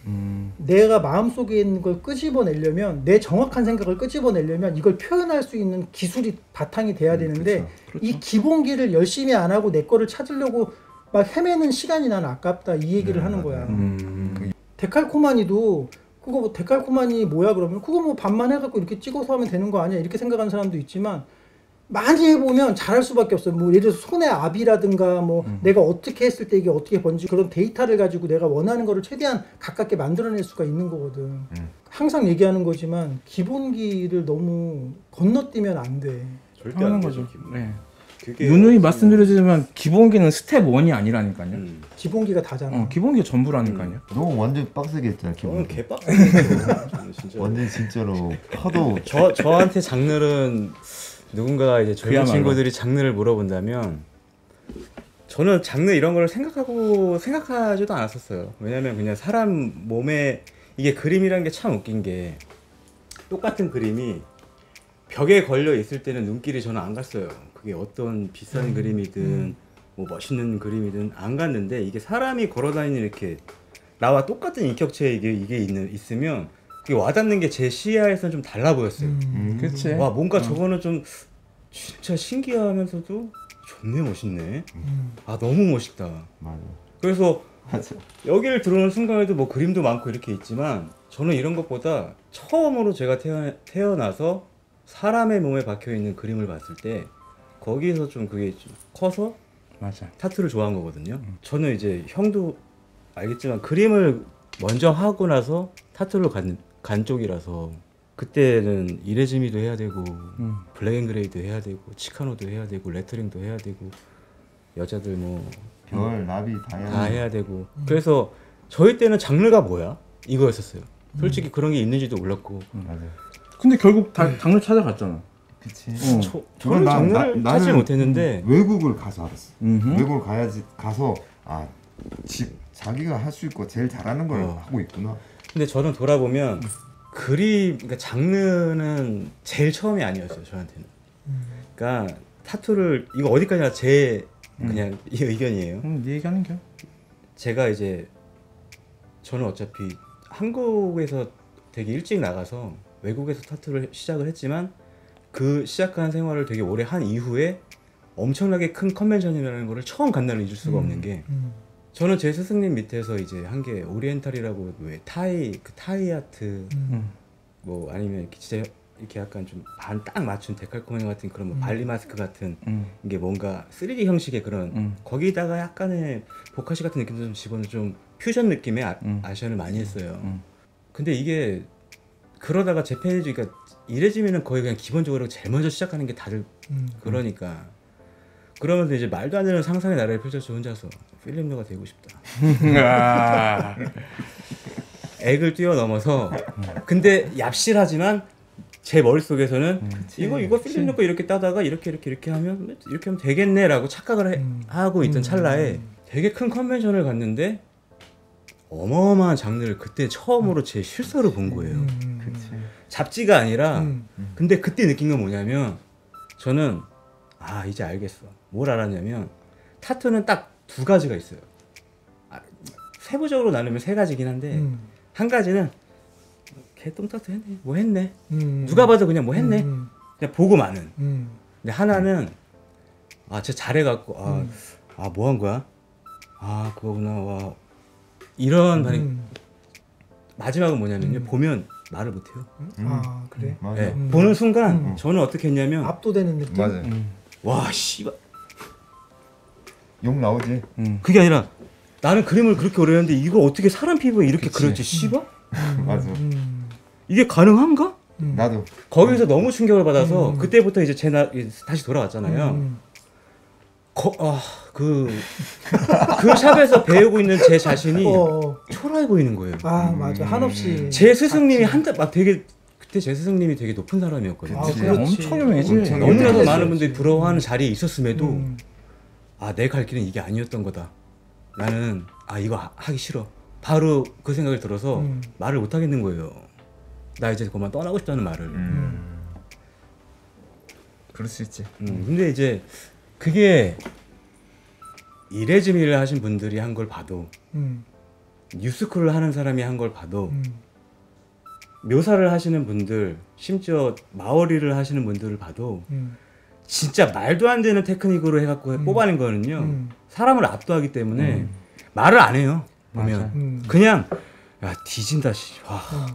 내가 마음속에 있는 걸 끄집어내려면 내 정확한 생각을 끄집어내려면 이걸 표현할 수 있는 기술이 바탕이 돼야 되는데 그렇죠. 이 기본기를 열심히 안 하고 내 거를 찾으려고 막 헤매는 시간이 난 아깝다 이 얘기를 하는 거야. 데칼코마니도 그거 뭐 데칼코마니 뭐야 그러면 그거 뭐 반만 해갖고 이렇게 찍어서 하면 되는 거 아니야 이렇게 생각하는 사람도 있지만 많이 해보면 잘할 수밖에 없어요. 뭐 예를 들어서 손의 압이라든가 뭐 내가 어떻게 했을 때 이게 어떻게 번지 그런 데이터를 가지고 내가 원하는 거를 최대한 가깝게 만들어낼 수가 있는 거거든. 항상 얘기하는 거지만 기본기를 너무 건너뛰면 안 돼. 절대 하는 안 거죠. 되죠. 네. 그게 누누이 말씀드리지만 기본기는 스텝 1이 아니라니까요. 기본기가 다잖아. 기본기가 전부라니까요. 너 완전 빡세게 했잖아. 저는 기분. 개빡. 진짜. 완전 진짜로 하도 저한테 장르는 누군가 이제 젊은 그야말로. 친구들이 장르를 물어본다면 저는 장르 이런 걸 생각하지도 않았었어요. 왜냐면 그냥 사람 몸에 이게 그림이라는 게 참 웃긴 게 똑같은 그림이 벽에 걸려 있을 때는 눈길이 저는 안 갔어요. 그게 어떤 비싼 그림이든 뭐 멋있는 그림이든 안 갔는데 이게 사람이 걸어다니는 이렇게 나와 똑같은 인격체에 이게 있으면 그게 와닿는 게 제 시야에서는 좀 달라 보였어요. 그렇지. 와 뭔가 저거는 좀 진짜 신기하면서도 존내 멋있네. 너무 멋있다. 맞아. 그래서 맞아. 여기를 들어오는 순간에도 뭐 그림도 많고 이렇게 있지만 저는 이런 것보다 처음으로 제가 태어나서 사람의 몸에 박혀 있는 그림을 봤을 때 거기에서 좀 그게 좀 커서 맞아. 타투를 좋아한 거거든요. 저는 이제 형도 알겠지만 그림을 먼저 하고 나서 타투를 간 쪽이라서 그때는 이레즈미도 해야 되고 블랙앤그레이도 해야 되고 치카노도 해야 되고 레터링도 해야 되고 여자들 뭐 별, 나비 다 해야 되고 그래서 저희 때는 장르가 뭐야? 이거였었어요. 솔직히 그런 게 있는지도 몰랐고 맞아. 근데 결국 다 장르 찾아갔잖아. 그치. 저는 장르를 찾지 못했는데 외국을 가서 알았어. 음흠. 외국을 가서 자기가 할 수 있고 제일 잘하는 걸 하고 있구나. 근데 저는 돌아보면 그러니까 장르는 제일 처음이 아니었어요 저한테는. 그러니까 타투를 이거 어디까지나 제 그냥 이 의견이에요. 네 얘기하는 겨. 제가 이제 저는 어차피 한국에서 되게 일찍 나가서 외국에서 타투를 시작을 했지만 그 시작한 생활을 되게 오래 한 이후에 엄청나게 큰 컨벤션이라는 거를 처음 간 날을 잊을 수가 없는 게 저는 제 스승님 밑에서 이제 한 게 오리엔탈이라고 왜 타이 아트 뭐 아니면 이렇게 진짜 이렇게 약간 좀 반 딱 맞춘 데칼코마니 같은 그런 뭐 발리 마스크 같은 이게 뭔가 3D 형식의 그런 거기다가 약간의 보카시 같은 느낌도 좀 집어넣은 좀 퓨전 느낌의 아시안을 많이 했어요. 근데 이게 그러다가 제 페이지 그러니까 이래지면은 거의 그냥 기본적으로 제일 먼저 시작하는 게 다들 그러니까 그러면서 이제 말도 안 되는 상상의 나라를 펼쳤죠 혼자서 필름녀가 되고 싶다. 액을 뛰어넘어서 근데 얍실하지만 제 머릿속에서는 이거 필름녀 거 이렇게 따다가 이렇게 하면 되겠네라고 착각을 하고 있던 찰나에 되게 큰 컨벤션을 갔는데 어마어마한 장르를 그때 처음으로 제 실사로 본 거예요. 잡지가 아니라 근데 그때 느낀 건 뭐냐면 저는 이제 알겠어. 뭘 알았냐면 타투는 딱 두 가지가 있어요. 세부적으로 나누면 세 가지긴 한데 한 가지는 개똥 타투 했네. 뭐 했네. 누가 봐도 그냥 뭐 했네. 그냥 보고 마는. 근데 하나는 쟤 잘해갖고 뭐 한 거야? 그거구나. 와 이런 반응. 마지막은 뭐냐면요. 보면 말을 못해요. 그래? 맞아. 네, 보는 순간 저는 어떻게 했냐면 압도되는 느낌. 맞아. 와 씨발 욕 나오지. 그게 아니라 나는 그림을 그렇게 오래 했는데 이걸 어떻게 사람 피부에 이렇게 그렸지 씨발? 맞아. 이게 가능한가? 나도. 거기서 너무 충격을 받아서 그때부터 이제 다시 돌아왔잖아요. 그 샵에서 배우고 있는 제 자신이 초라해 보이는 거예요. 맞아. 한없이 제 스승님이 그때 제 스승님이 되게 높은 사람이었거든요. 엄청 유명해지. 너무나도 많은 분들이 부러워하는 자리에 있었음에도 내 갈 길은 이게 아니었던 거다. 나는 이거 하기 싫어. 바로 그 생각이 들어서 말을 못 하겠는 거예요. 나 이제 그만 떠나고 싶다는 말을. 그럴 수 있지. 근데 이제 그게 이레즈미를 하신 분들이 한 걸 봐도 뉴스쿨을 하는 사람이 한 걸 봐도 묘사를 하시는 분들 심지어 마오리를 하시는 분들을 봐도 진짜 말도 안 되는 테크닉으로 해갖고 뽑아낸 거는요 사람을 압도하기 때문에 말을 안 해요. 보면 그냥 뒤진다 씨.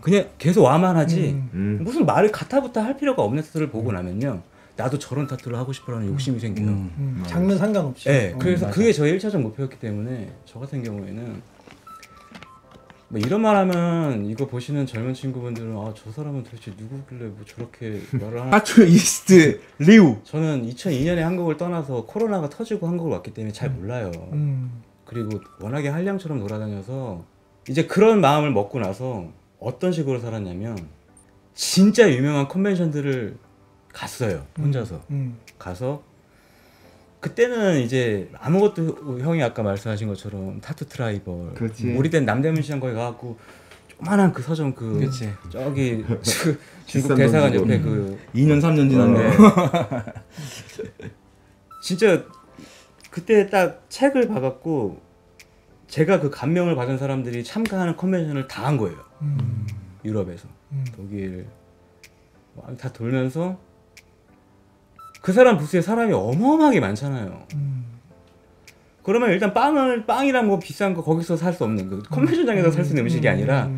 그냥 계속 와만 하지 무슨 말을 가타부타 할 필요가 없는 타투를 보고 나면요 나도 저런 타투를 하고 싶어라는 욕심이 생겨요. 장르 상관없이. 네, 그래서 그게 저의 1차적 목표였기 때문에 저 같은 경우에는 뭐 이런 말하면 이거 보시는 젊은 친구분들은 저 사람은 도대체 누구길래 뭐 저렇게 말을 하나. 타투이스트 리우. 저는 2002년에 한국을 떠나서 코로나가 터지고 한국을 왔기 때문에 잘 몰라요. 그리고 워낙에 한량처럼 돌아다녀서 이제 그런 마음을 먹고 나서 어떤 식으로 살았냐면 진짜 유명한 컨벤션들을 갔어요. 혼자서. 가서 그때는 이제 아무것도 형이 아까 말씀하신 것처럼 타투 트라이벌 그렇지. 우리 때는 남대문 시장 거기 가갖고 조그만한 그 서점 그치. 저기 중국 비싼 대사관 돈 주고. 옆에 그 2년 3년 지났네. 진짜 그때 딱 책을 봐갖고 제가 그 감명을 받은 사람들이 참가하는 컨벤션을 다 한 거예요. 유럽에서 독일 다 돌면서 그 사람 부스에 사람이 어마어마하게 많잖아요. 그러면 일단 빵이랑 뭐 비싼 거 거기서 살 수 없는 그 컨벤션장에서 살 수 있는 음식이 아니라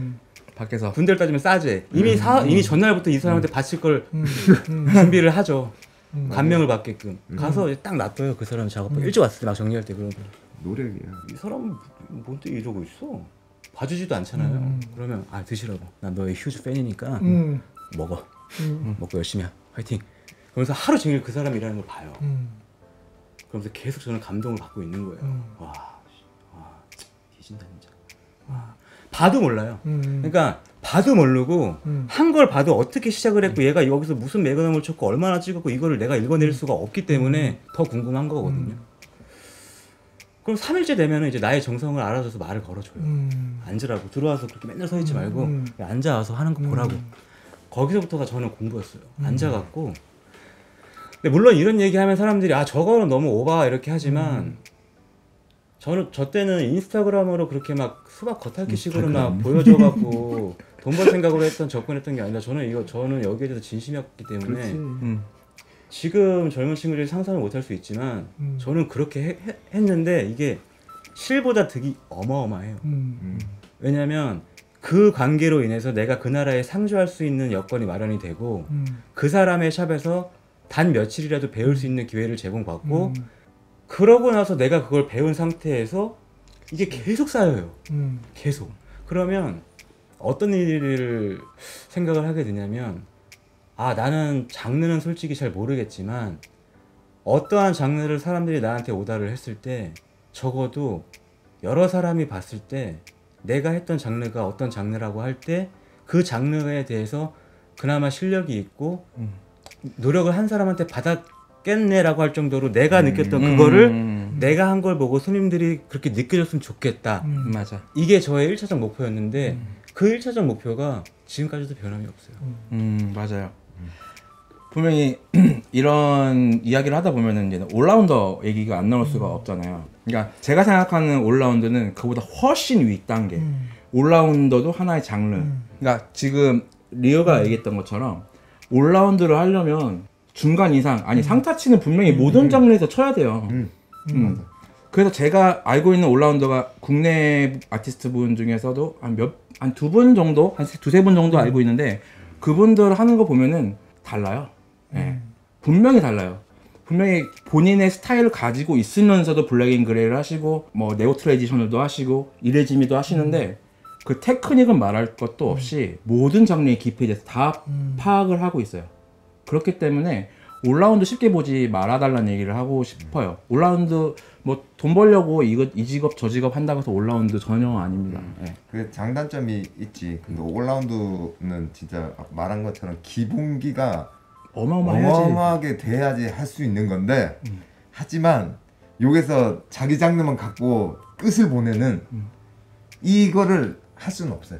밖에서 군대를 따지면 싸제. 이미 전날부터 이 사람한테 바칠 걸 준비를 하죠. 감명을 받게끔. 가서 이제 딱 놔둬요. 그 사람 작업 일찍 왔을 때 막 정리할 때 그런 거. 노력이야. 이 사람은 뭔데 이러고 있어? 봐주지도 않잖아요. 그러면 아 드시라고. 난 너의 휴즈 팬이니까 먹어. 먹고 열심히 해. 화이팅. 그러면서 하루 종일 그 사람 일하는 걸 봐요. 그러면서 계속 저는 감동을 받고 있는 거예요. 와, 뒤진다 진짜. 와. 봐도 몰라요. 그러니까 봐도 모르고 한 걸 봐도 어떻게 시작을 했고 얘가 여기서 무슨 매그넘을 쳤고 얼마나 찍었고 이거를 내가 읽어낼 수가 없기 때문에 더 궁금한 거거든요. 그럼 3일째 되면은 이제 나의 정성을 알아줘서 말을 걸어줘요. 앉으라고. 들어와서 그렇게 맨날 서 있지 말고 앉아와서 하는 거 보라고. 거기서부터가 저는 공부였어요. 앉아갖고. 근데 물론 이런 얘기하면 사람들이 아 저거는 너무 오바 이렇게 하지만 저 때는 인스타그램으로 그렇게 막 수박 겉핥기식으로 막 보여줘갖고 돈 벌 생각으로 접근했던 게 아니라 저는 여기에 대해서 진심이었기 때문에 지금 젊은 친구들이 상상을 못할 수 있지만 저는 그렇게 했는데 이게 실보다 득이 어마어마해요. 왜냐면 그 관계로 인해서 내가 그 나라에 상주할 수 있는 여건이 마련이 되고 그 사람의 샵에서 단 며칠이라도 배울 수 있는 기회를 제공받고 그러고 나서 내가 그걸 배운 상태에서 이게 계속 쌓여요. 계속. 그러면 어떤 일을 생각을 하게 되냐면 아 나는 장르는 솔직히 잘 모르겠지만 어떠한 장르를 사람들이 나한테 오다를 했을 때 적어도 여러 사람이 봤을 때 내가 했던 장르가 어떤 장르라고 할 때 그 장르에 대해서 그나마 실력이 있고 노력을 한 사람한테 받았겠네라고 할 정도로 내가 느꼈던 그거를 내가 한 걸 보고 손님들이 그렇게 느껴졌으면 좋겠다. 맞아. 이게 저의 1차적 목표였는데 그 1차적 목표가 지금까지도 변함이 없어요. 맞아요. 분명히 이런 이야기를 하다 보면은 이제 올라운더 얘기가 안 나올 수가 없잖아요. 그러니까 제가 생각하는 올라운드는 그보다 훨씬 윗단계. 올라운더도 하나의 장르. 그러니까 지금 리오가 얘기했던 것처럼 올라운드를 하려면 중간 이상, 아니 상타치는 분명히 모든 장르에서 쳐야 돼요. 그래서 제가 알고 있는 올라운더가 국내 아티스트 분 중에서도 한 두 분 정도, 한 두세 분 정도 알고 있는데 그분들 하는 거 보면은 달라요. 예. 분명히 달라요. 분명히 본인의 스타일을 가지고 있으면서도 블랙 앤 그레이를 하시고 뭐 네오 트레디셔널도 하시고 이레지미도 하시는데 그 테크닉은 말할 것도 없이 모든 장르의 깊이에 대해서 다 파악을 하고 있어요. 그렇기 때문에 올라운드 쉽게 보지 말아달라는 얘기를 하고 싶어요. 올라운드 뭐 돈 벌려고 이 직업 저 직업 한다고 해서 올라운드 전혀 아닙니다. 예. 그 장단점이 있지. 근데 올라운드는 진짜 말한 것처럼 기본기가 어마어마하게 돼야지 할 수 있는 건데 하지만 여기서 자기 장르만 갖고 끝을 보내는 이거를 할 수는 없어요.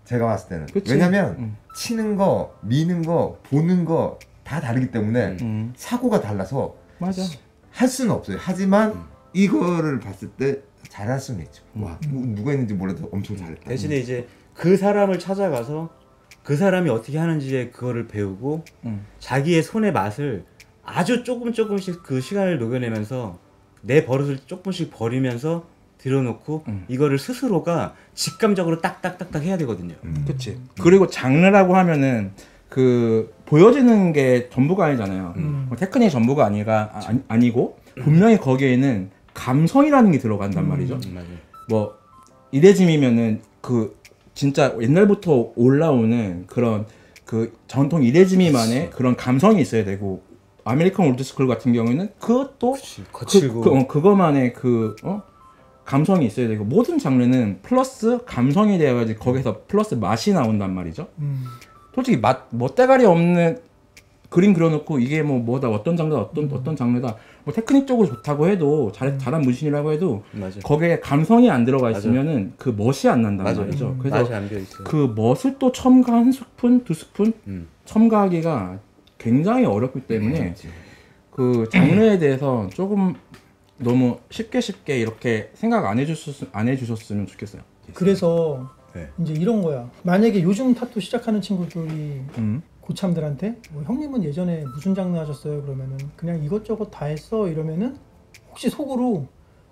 제가 봤을 때는. 그치? 왜냐면 치는 거, 미는 거, 보는 거 다 다르기 때문에 사고가 달라서 맞아. 할 수는 없어요. 하지만 이거를 봤을 때 잘할 수는 있죠. 와, 누가 있는지 몰라도 엄청 잘했다. 대신에 이제 그 사람을 찾아가서 그 사람이 어떻게 하는지에 그거를 배우고 자기의 손의 맛을 아주 조금씩 그 시간을 녹여내면서 내 버릇을 조금씩 버리면서 들여놓고 이거를 스스로가 직감적으로 딱딱딱딱 해야 되거든요. 그치. 그리고 장르라고 하면은 그 보여지는 게 전부가 아니잖아요. 테크닉이 전부가 아니고 분명히 거기에는 감성이라는 게 들어간단 말이죠. 맞아요. 뭐 이레짐이면은 그 진짜 옛날부터 올라오는 그런 그 전통 이레짐이만의 그런 감성이 있어야 되고 아메리칸 올드스쿨 같은 경우에는 그것도 거칠고 그거만의 감성이 있어야 되고 모든 장르는 플러스 감성이 되어야지 거기서 플러스 맛이 나온단 말이죠. 솔직히 멋대가리 없는 그림 그려놓고 이게 뭐다 어떤 장르다 어떤 장르다 뭐 테크닉적으로 좋다고 해도 잘한 문신이라고 해도 맞아. 거기에 감성이 안 들어가 있으면은 그 멋이 안 난단 맞아. 말이죠. 그래서 맛이 안 배어있어요. 그 멋을 또 첨가 한 스푼 두 스푼 첨가하기가 굉장히 어렵기 때문에 그 장르에 대해서 조금 너무 쉽게 이렇게 생각 안 해주셨으면 좋겠어요. 그래서 네. 이제 이런 거야. 만약에 요즘 타투 시작하는 친구들이 고참들한테 뭐 형님은 예전에 무슨 장르 하셨어요? 그러면은 그냥 이것저것 다 했어 이러면은 혹시 속으로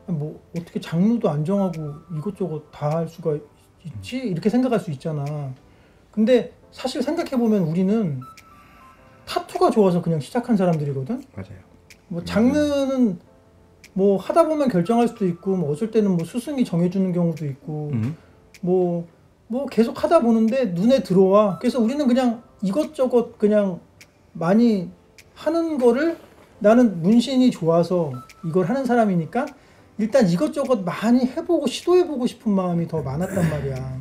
뭐 어떻게 장르도 안 정하고 이것저것 다 할 수가 있지? 이렇게 생각할 수 있잖아. 근데 사실 생각해보면 우리는 타투가 좋아서 그냥 시작한 사람들이거든? 맞아요. 뭐 장르는 뭐 하다 보면 결정할 수도 있고 뭐 어쩔 때는 뭐 스승이 정해주는 경우도 있고 뭐 계속 하다 보는데 눈에 들어와. 그래서 우리는 그냥 이것저것 그냥 많이 하는 거를 나는 문신이 좋아서 이걸 하는 사람이니까 일단 이것저것 많이 해보고 시도해보고 싶은 마음이 더 많았단 말이야.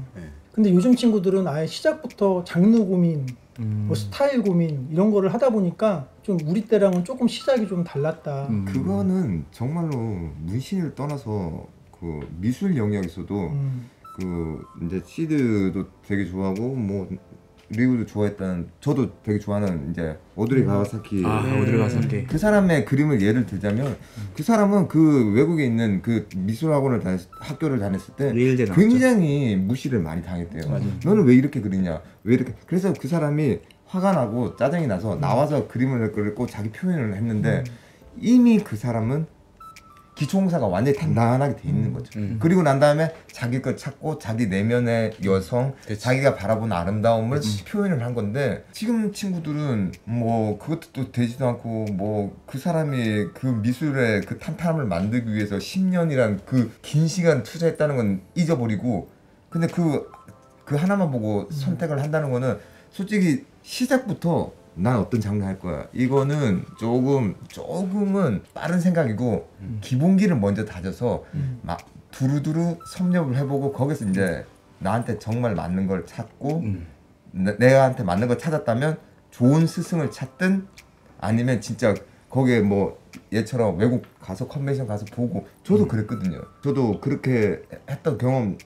근데 요즘 친구들은 아예 시작부터 장르 고민, 뭐 스타일 고민 이런 거를 하다 보니까 좀 우리 때랑은 조금 시작이 좀 달랐다. 그거는 정말로 문신을 떠나서 그 미술 영역에서도 그 이제 시드도 되게 좋아하고 뭐 리우도 좋아했던 저도 되게 좋아하는 이제 오드리 가와사키 오드리 가와사키. 그 사람의 그림을 예를 들자면 그 사람은 그 외국에 있는 그 미술학원을 학교를 다녔을 때 레일대 나왔죠. 굉장히 무시를 많이 당했대요. 너는 왜 이렇게 그리냐? 왜 이렇게? 그래서 그 사람이 화가 나고 짜증이 나서 나와서 그림을 그리고 자기 표현을 했는데 이미 그 사람은 기초공사가 완전히 단단하게 돼 있는 거죠. 그리고 난 다음에 자기 걸 찾고 자기 내면의 여성, 자기가 바라보는 아름다움을 표현을 한 건데 지금 친구들은 뭐 그것도 또 되지도 않고 뭐 그 사람이 그 미술의 그 탄탄함을 만들기 위해서 10년이란 그 긴 시간 투자했다는 건 잊어버리고 근데 그 하나만 보고 선택을 한다는 거는 솔직히 시작부터 난 어떤 장르 할 거야. 이거는 조금은 빠른 생각이고 기본기를 먼저 다져서 막 두루두루 섭렵을 해보고 거기서 이제 나한테 정말 맞는 걸 찾고 내가한테 맞는 걸 찾았다면 좋은 스승을 찾든 아니면 진짜 거기에 뭐 얘처럼 외국 가서 컨벤션 가서 보고 저도 그랬거든요. 저도 그렇게 했던 경험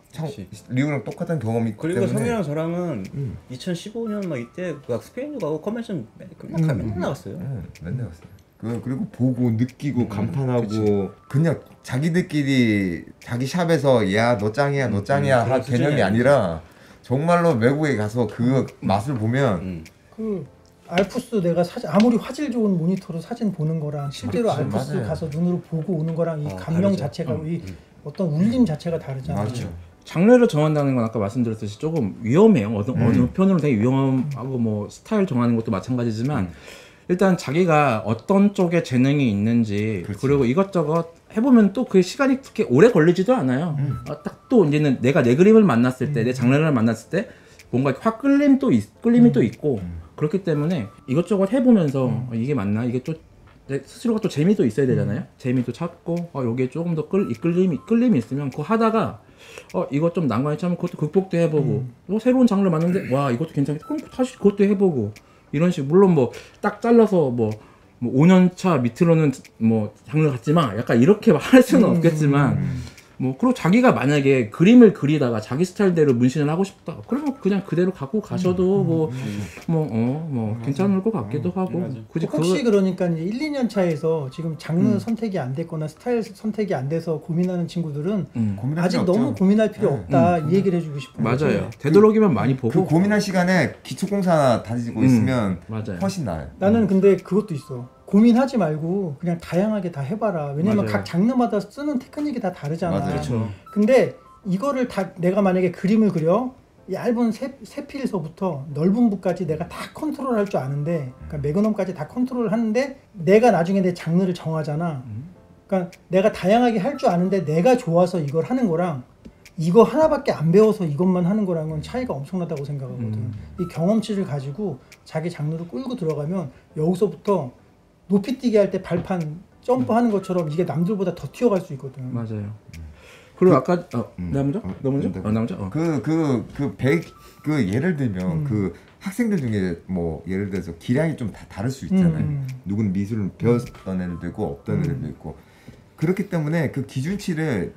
리우랑 똑같은 경험이 있기 그리고 때문에 성이랑 저랑은 2015년 막 이때 막 스페인도 가고 컨벤션 맨날 나갔어요. 맨날 갔어요. 그리고 보고 느끼고 감탄하고 그냥 자기들끼리 자기 샵에서 야 너 짱이야 너 짱이야 할 개념이 아니라 정말로 외국에 가서 그 맛을 보면 그 알프스 내가 아무리 화질 좋은 모니터로 사진 보는 거랑 실제로 그렇죠, 알프스 맞아요. 가서 눈으로 보고 오는 거랑 이 감명 다르죠. 자체가 이 어떤 울림 자체가 다르잖아. 맞죠. 장르를 정한다는 건 아까 말씀드렸듯이 조금 위험해요. 어느 편으로 되게 위험하고 뭐 스타일 정하는 것도 마찬가지지만 일단 자기가 어떤 쪽에 재능이 있는지 그리고 이것저것 해보면 또 그 시간이 그렇게 오래 걸리지도 않아요. 딱 또 이제는 내가 내 그림을 만났을 때, 내 장르를 만났을 때 뭔가 확 끌림이 또 있고 그렇기 때문에 이것저것 해보면서 이게 맞나? 이게 또 내 스스로가 또 재미도 있어야 되잖아요. 재미도 찾고 여기에 조금 더 끌림이 있으면 그거 하다가 이것 좀 난관이 차면 그것도 극복도 해보고 새로운 장르 맞는데 와 이것도 괜찮겠다 그럼 다시 그것도 해보고 이런 식 물론 뭐 딱 잘라서 뭐 5년차 밑으로는 뭐 장르 같지 마 약간 이렇게 할 수는 없겠지만 뭐 그리고 자기가 만약에 그림을 그리다가 자기 스타일대로 문신을 하고 싶다 그러면 그냥 그대로 갖고 가셔도 뭐 괜찮을 것 같기도 하고 굳이 혹시 그러니까 이제 1, 2년 차에서 지금 장르 선택이 안 됐거나 스타일 선택이 안 돼서 고민하는 친구들은 아직 너무 고민할 필요 없다 이 얘기를 해주고 싶은 거죠. 맞아요. 되도록이면 많이 보고 그 고민할 시간에 기초공사 다지고 있으면 맞아요. 훨씬 나아요. 나는 근데 그것도 있어. 고민하지 말고 그냥 다양하게 다 해봐라. 왜냐면 맞아요. 각 장르마다 쓰는 테크닉이 다 다르잖아. 맞아요. 그렇죠. 근데 이거를 다 내가 만약에 그림을 그려 얇은 세필서부터 넓은 붓까지 내가 다 컨트롤할 줄 아는데 그러니까 매그넘까지 다 컨트롤 하는데 내가 나중에 내 장르를 정하잖아. 그러니까 내가 다양하게 할 줄 아는데 내가 좋아서 이걸 하는 거랑 이거 하나밖에 안 배워서 이것만 하는 거랑은 차이가 엄청나다고 생각하거든. 이 경험치를 가지고 자기 장르를 끌고 들어가면 여기서부터 높이 뛰기 할 때 발판 점프하는 것처럼 이게 남들보다 더 튀어갈 수 있거든. 맞아요. 그리고 아까 나 먼저? 너 먼저? 나 먼저? 그 예를 들면 그 학생들 중에 뭐 예를 들어서 기량이 좀 다 다를 수 있잖아요. 누구는 미술을 배웠던 애들도 있고 없던 애들도 있고 그렇기 때문에 그 기준치를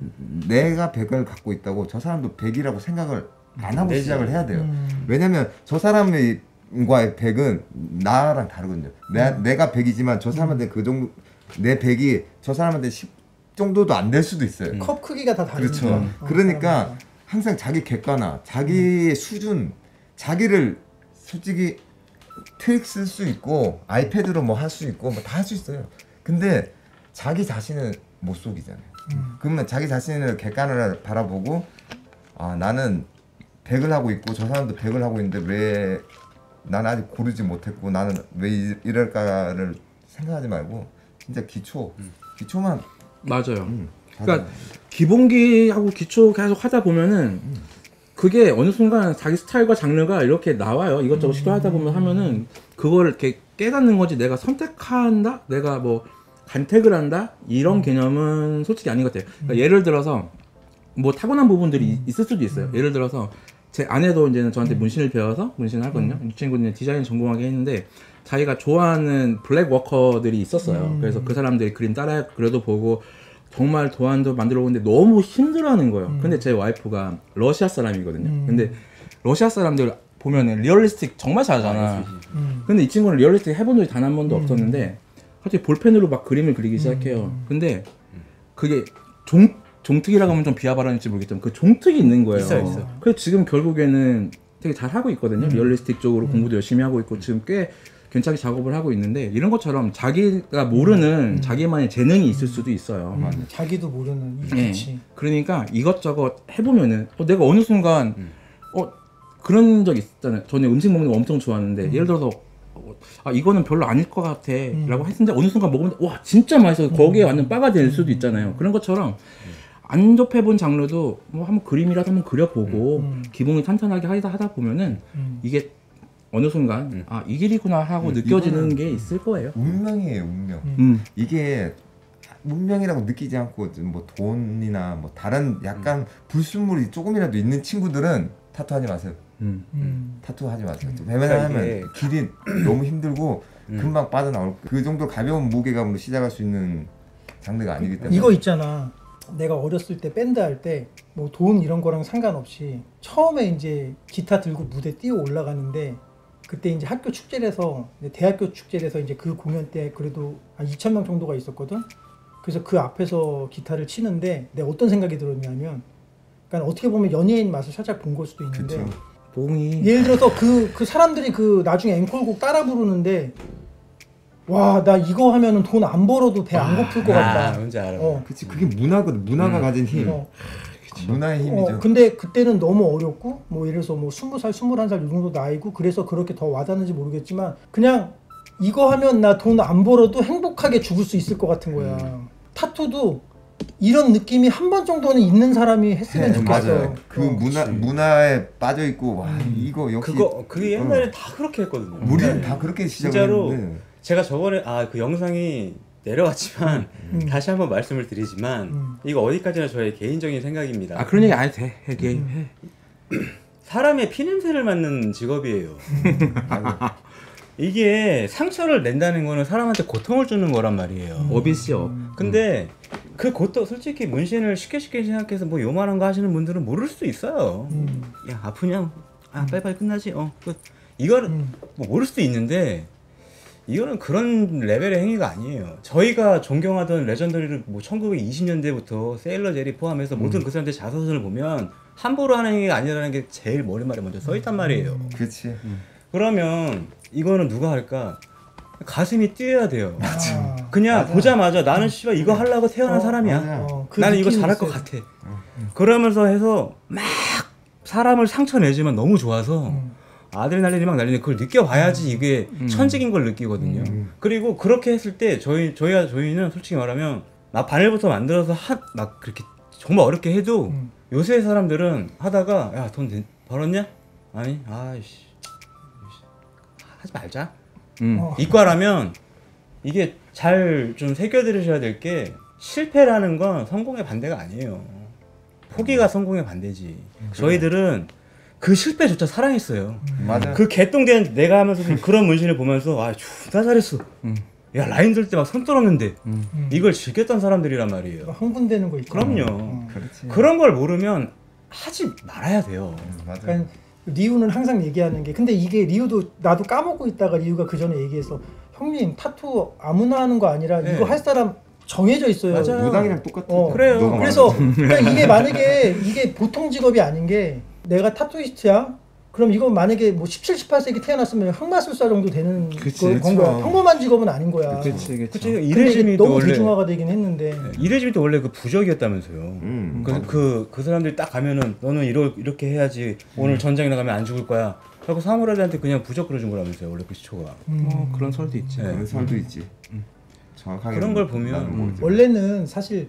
내가 100을 갖고 있다고 저 사람도 100이라고 생각을 안 하고 시작을 해야 돼요. 왜냐면 저 사람의 100은 나랑 다르거든요. 내가 100이지만 저 사람한테 그 정도 내 100이 저 사람한테 10 정도도 안 될 수도 있어요. 컵 크기가 다 다르니까. 그렇죠. 그러니까 항상 자기 객관화, 자기의 수준, 자기를 솔직히 트릭 쓸 수 있고 아이패드로 뭐 할 수 있고 뭐 다 할 수 있어요. 근데 자기 자신을 못 속이잖아요. 그러면 자기 자신을 객관을 바라보고 아 나는 100을 하고 있고 저 사람도 100을 하고 있는데 왜 나는 아직 고르지 못했고 나는 왜 이럴까를 생각하지 말고 진짜 기초만 맞아요. 하자. 그러니까 기본기하고 기초 계속 하다 보면은 그게 어느 순간 자기 스타일과 장르가 이렇게 나와요. 이것저것 시도하다 보면 하면은 그걸 이렇게 깨닫는 거지. 내가 선택한다, 내가 뭐 간택을 한다 이런 개념은 솔직히 아닌 것 같아요. 그러니까 예를 들어서 뭐 타고난 부분들이 있을 수도 있어요. 예를 들어서 제 아내도 이제는 저한테 문신을 배워서 문신을 하거든요. 이 친구는 디자인 전공하게 했는데 자기가 좋아하는 블랙 워커들이 있었어요. 그래서 그 사람들이 그림 따라 그려도 보고 정말 도안도 만들어 보는데 너무 힘들어하는 거예요. 근데 제 와이프가 러시아 사람이거든요. 근데 러시아 사람들 보면은 리얼리스틱 정말 잘하잖아. 근데 이 친구는 리얼리스틱 해본 적이 단 한 번도 없었는데 갑자기 볼펜으로 막 그림을 그리기 시작해요. 근데 그게 종특이라고 하면 좀 비하 발언일지 모르겠지만 그 종특이 있는 거예요. 있어. 그래서 지금 결국에는 되게 잘 하고 있거든요. 리얼리스틱 쪽으로 공부도 열심히 하고 있고 지금 꽤 괜찮게 작업을 하고 있는데 이런 것처럼 자기가 모르는 자기만의 재능이 있을 수도 있어요. 자기도 모르는 네. 그치. 그러니까 이것저것 해보면은 내가 어느 순간 그런 적 있잖아요. 저는 음식 먹는 거 엄청 좋아하는데 예를 들어서 이거는 별로 아닐 것 같아 라고 했는데 어느 순간 먹으면 와 진짜 맛있어 거기에 완전 빠가 될 수도 있잖아요. 그런 것처럼 안 접해본 장르도 뭐 한번 그림이라도 한번 그려보고 기본이 탄탄하게 하다 보면은 이게 어느 순간 이 길이구나 하고 느껴지는 게 있을 거예요. 운명이에요, 운명. 이게 운명이라고 느끼지 않고 뭐 돈이나 뭐 다른 약간 불순물이 조금이라도 있는 친구들은 타투하지 마세요. 타투하지 마세요. 왜냐하면 길이 너무 힘들고 금방 빠져나올 그 정도 가벼운 무게감으로 시작할 수 있는 장르가 아니기 때문에 이거 있잖아. 내가 어렸을 때 밴드 할 때 뭐 돈 이런 거랑 상관없이 처음에 이제 기타 들고 무대 뛰어 올라가는데 그때 이제 학교 축제에서 대학교 축제에서 이제 그 공연 때 그래도 한 2,000명 정도가 있었거든. 그래서 그 앞에서 기타를 치는데 내가 어떤 생각이 들었냐면, 그러니까 어떻게 보면 연예인 맛을 살짝 본 걸 수도 있는데, 그쵸. 봉이 예를 들어서 그 사람들이 그 나중에 앵콜곡 따라 부르는데, 와, 나 이거 하면은 돈 안 벌어도 배 안 고플 것 같다. 뭔지 알아. 그치 그게 문화거든. 문화가 가진 힘. 문화의 힘이죠. 근데 그때는 너무 어렵고 뭐 예를 들어서 뭐 20살, 21살 이 정도 나이고 그래서 그렇게 더 와닿는지 모르겠지만 그냥 이거 하면 나 돈 안 벌어도 행복하게 죽을 수 있을 것 같은 거야. 타투도 이런 느낌이 한 번 정도는 있는 사람이 했으면 좋겠어. 맞아요. 그 문화에 빠져 있고 와 이거 역시 그게 옛날에 다 그렇게 했거든요. 우리는 다 그렇게 진짜로 시작했는데 제가 저번에 그 영상이 내려왔지만 다시 한번 말씀을 드리지만 이거 어디까지나 저의 개인적인 생각입니다. 그런 얘기 안 해도 돼. 해. 사람의 피냄새를 맡는 직업이에요. 이게 상처를 낸다는 거는 사람한테 고통을 주는 거란 말이에요. 어비스요. 근데 그 고통 솔직히 문신을 쉽게 생각해서 뭐 요만한 거 하시는 분들은 모를 수도 있어요. 야 아프냐? 빨리빨리 끝나지. 이거는 뭐 모를 수도 있는데 이거는 그런 레벨의 행위가 아니에요. 저희가 존경하던 레전더리를 뭐 1920년대부터 세일러 제리 포함해서 모든 그 사람들의 자서전을 보면 함부로 하는 행위가 아니라는 게 제일 머릿말에 먼저 써 있단 말이에요. 그렇지. 그러면 이거는 누가 할까? 가슴이 뛰어야 돼요. 그냥 맞아. 보자마자 나는 씨발 이거 하려고 태어난 사람이야. 맞아. 그 나는 이거 느낌이 잘할 것 있어요. 같아. 그러면서 해서 막 사람을 상처내지만 너무 좋아서 아드레날린이 막 날리는데 그걸 느껴봐야지 이게 천직인 걸 느끼거든요. 그리고 그렇게 했을 때 저희는 솔직히 말하면 막 바늘부터 만들어서 막 그렇게 정말 어렵게 해도 요새 사람들은 하다가 야 돈 벌었냐? 아니 아이씨 하지 말자. 이과라면 이게 잘 좀 새겨들으셔야 될 게 실패라는 건 성공의 반대가 아니에요. 포기가 성공의 반대지. 저희들은 그 실패조차 사랑했어요. 맞아. 그 개똥된 내가 하면서 그런 문신을 보면서 존나 잘했어. 야 라인 들 때 막 손 떨었는데 이걸 즐겼던 사람들이란 말이에요. 흥분되는 거 있죠. 그럼요. 그렇지. 그런 걸 모르면 하지 말아야 돼요. 맞아. 그러니까 리우는 항상 얘기하는 게, 근데 이게 리우도 나도 까먹고 있다가 리우가 그 전에 얘기해서, 형님 타투 아무나 하는 거 아니라 네. 이거 할 사람 정해져 있어요. 맞아요. 무당이랑 똑같아. 그래요. 너무 그래서 많아. 그러니까 이게 만약에 이게 보통 직업이 아닌 게, 내가 타투이스트야. 그럼 이건 만약에 뭐 17, 18세기 태어났으면 흑마술사 정도 되는 그치, 건 거야. 평범한 직업은 아닌 거야. 그치. 그치. 근데 이게 이레짐이도 너무 원래 대중화가 되긴 했는데. 이레짐이도 원래 그 부적이었다면서요. 그 사람들이 딱 가면은 너는 이렇게 해야지 오늘 전장에 나가면 안 죽을 거야. 하고 사무라이한테 그냥 부적 그려준 거라면서요. 원래 그 시초가. 뭐 그런 설도 있지. 그런 설도 있지. 정확하게 그런 걸 보면 나는 모르지. 원래는 사실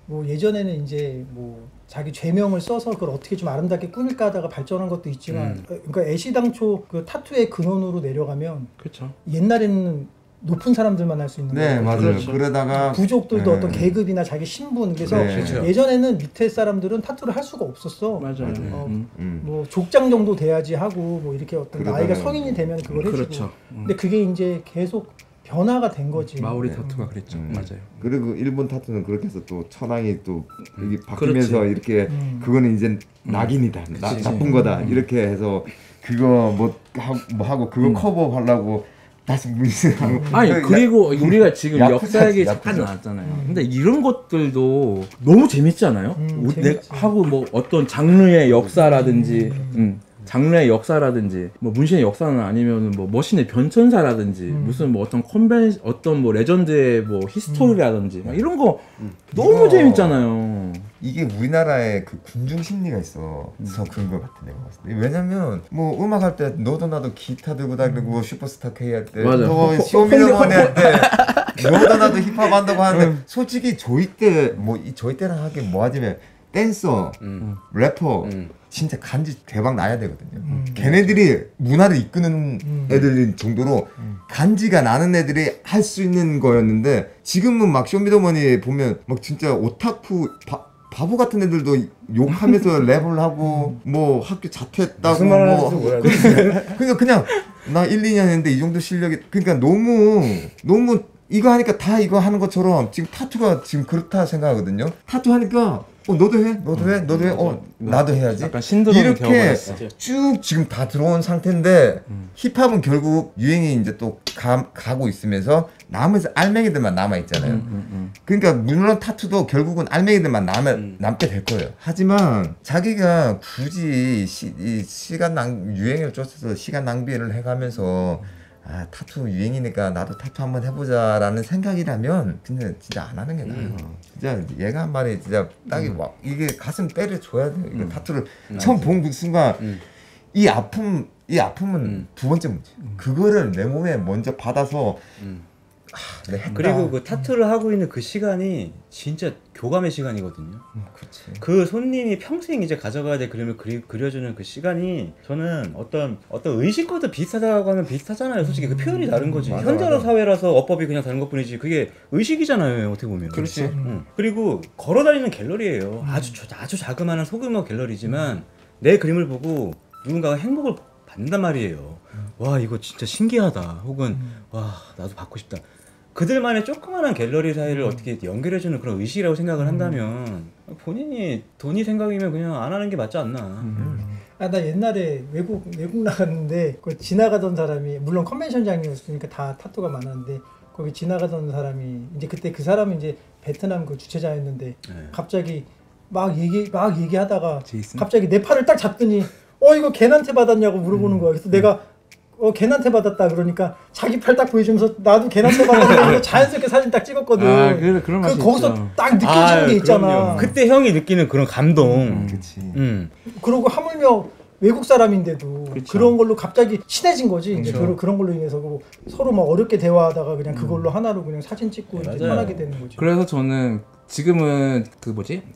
뭐 예전에는 이제 뭐 자기 죄명을 써서 그걸 어떻게 좀 아름답게 꾸밀까 하다가 발전한 것도 있지만 그러니까 애시당초 그 타투의 근원으로 내려가면 그렇죠. 옛날에는 높은 사람들만 할 수 있는 네, 거예요. 맞아요. 그렇죠. 그러다가 부족들도 네. 어떤 계급이나 자기 신분 그래서 네. 그렇죠. 예전에는 밑에 사람들은 타투를 할 수가 없었어. 맞아요. 뭐 족장 정도 돼야지 하고 뭐 이렇게 어떤 그러다가 나이가 성인이 되면 그걸 해주고. 그렇죠. 근데 그게 이제 계속 변화가 된 거지. 마오리 타투가 그랬죠. 맞아요. 그리고 일본 타투는 그렇게 해서 또 천황이 또 여기 바뀌면서 그렇지. 이렇게 그거는 이제 낙인이다, 나쁜 거다 이렇게 해서 그거 뭐 하고 그거 커버하려고 다시 문신하고. 아니 그리고 우리가 지금 야쿠자, 역사 얘기 야쿠자. 잠깐 나왔잖아요. 근데 이런 것들도 너무 재밌지 않아요? 우리 재밌지. 하고 뭐 어떤 장르의 역사라든지 장르의 역사라든지 뭐 문신의 역사는 아니면은 뭐 머신의 변천사라든지 무슨 뭐 어떤 어떤 뭐 레전드의 뭐 히스토리라든지 막 이런 거 너무 이거- 재밌잖아요. 이게 우리나라에 그 군중 심리가 있어서 그런 것 같아 내가 봤을 때. 왜냐면 뭐 음악 할 때 너도 나도 기타 들고 다니고 슈퍼스타 K 할 때, 맞아. 너 쇼미더머니 할 때 너도 나도 힙합 한다고 하는데 솔직히 저희 때 뭐 저희 때랑 하긴 뭐하지만 댄서, 래퍼 진짜 간지 대박 나야 되거든요. 걔네들이 문화를 이끄는 애들 정도로 간지가 나는 애들이 할 수 있는 거였는데 지금은 막 쇼미더머니 보면 막 진짜 오타쿠 바보 같은 애들도 욕하면서 랩을 하고 뭐 학교 자퇴했다고 무슨 말 뭐 하는지 몰라요. 그냥 나 1, 2년 했는데 이 정도 실력이 그러니까 너무 이거 하니까 다 이거 하는 것처럼 지금 타투가 지금 그렇다 생각하거든요. 타투 하니까 너도 해? 나도 해야지. 약간 신드롬이 이렇게 되어버렸어. 쭉 지금 다 들어온 상태인데 힙합은 결국 유행이 이제 또 가고 있으면서 남에서 알맹이들만 남아 있잖아요. 그러니까 물론 타투도 결국은 알맹이들만 남게 될 거예요. 하지만 자기가 굳이 유행을 쫓아서 시간 낭비를 해가면서 타투 유행이니까 나도 타투 한번 해보자라는 생각이라면 근데 진짜 안 하는 게 나아요. 진짜 얘가 한 말이 진짜 딱이 막 이게 가슴 때려줘야 돼요. 이거 타투를 처음 본 그 순간 이 아픔은 두 번째 문제. 그거를 내 몸에 먼저 받아서 내가 했다. 그리고 그 타투를 하고 있는 그 시간이 진짜 교감의 시간이거든요. 그렇지. 그 손님이 평생 이제 가져가야 될 그림을 그려주는 그 시간이 저는 어떤 의식과도 비슷하다고 하면 비슷하잖아요. 솔직히 그 표현이 다른 거지. 맞아, 현대로 맞아. 사회라서 어법이 그냥 다른 것뿐이지 그게 의식이잖아요. 어떻게 보면. 그렇지. 응. 그리고 걸어다니는 갤러리예요. 아주 자그마한 소규모 갤러리지만 내 그림을 보고 누군가가 행복을 받는단 말이에요. 와 이거 진짜 신기하다. 혹은 와 나도 받고 싶다. 그들만의 조그마한 갤러리 사이를 어떻게 연결해주는 그런 의식이라고 생각을 한다면 본인이 돈이 생각이면 그냥 안 하는 게 맞지 않나. 나 옛날에 외국 나갔는데 그 지나가던 사람이 물론 컨벤션장이었으니까 다 타투가 많았는데 거기 지나가던 사람이 이제 그때 그 사람은 이제 베트남 그 주최자였는데 네. 갑자기 막 얘기하다가 제이슨? 갑자기 내 팔을 딱 잡더니 이거 걔한테 받았냐고 물어보는 거야. 그래서 내가 걔한테 받았다 그러니까 자기 팔 딱 보여주면서 나도 걔한테 받았는데 자연스럽게 사진 딱 찍었거든. 그런 맛이 거기서 있죠. 딱 느껴지는 게 있잖아. 그럼요. 그때 형이 느끼는 그런 감동. 그렇지. 그러고 하물며 외국 사람인데도 그쵸. 그런 걸로 갑자기 친해진 거지. 이제 그쵸. 그런 걸로 인해서 서로 막 어렵게 대화하다가 그냥 그걸로 하나로 그냥 사진 찍고 네, 이제 맞아요. 편하게 되는 거지. 그래서 저는 지금은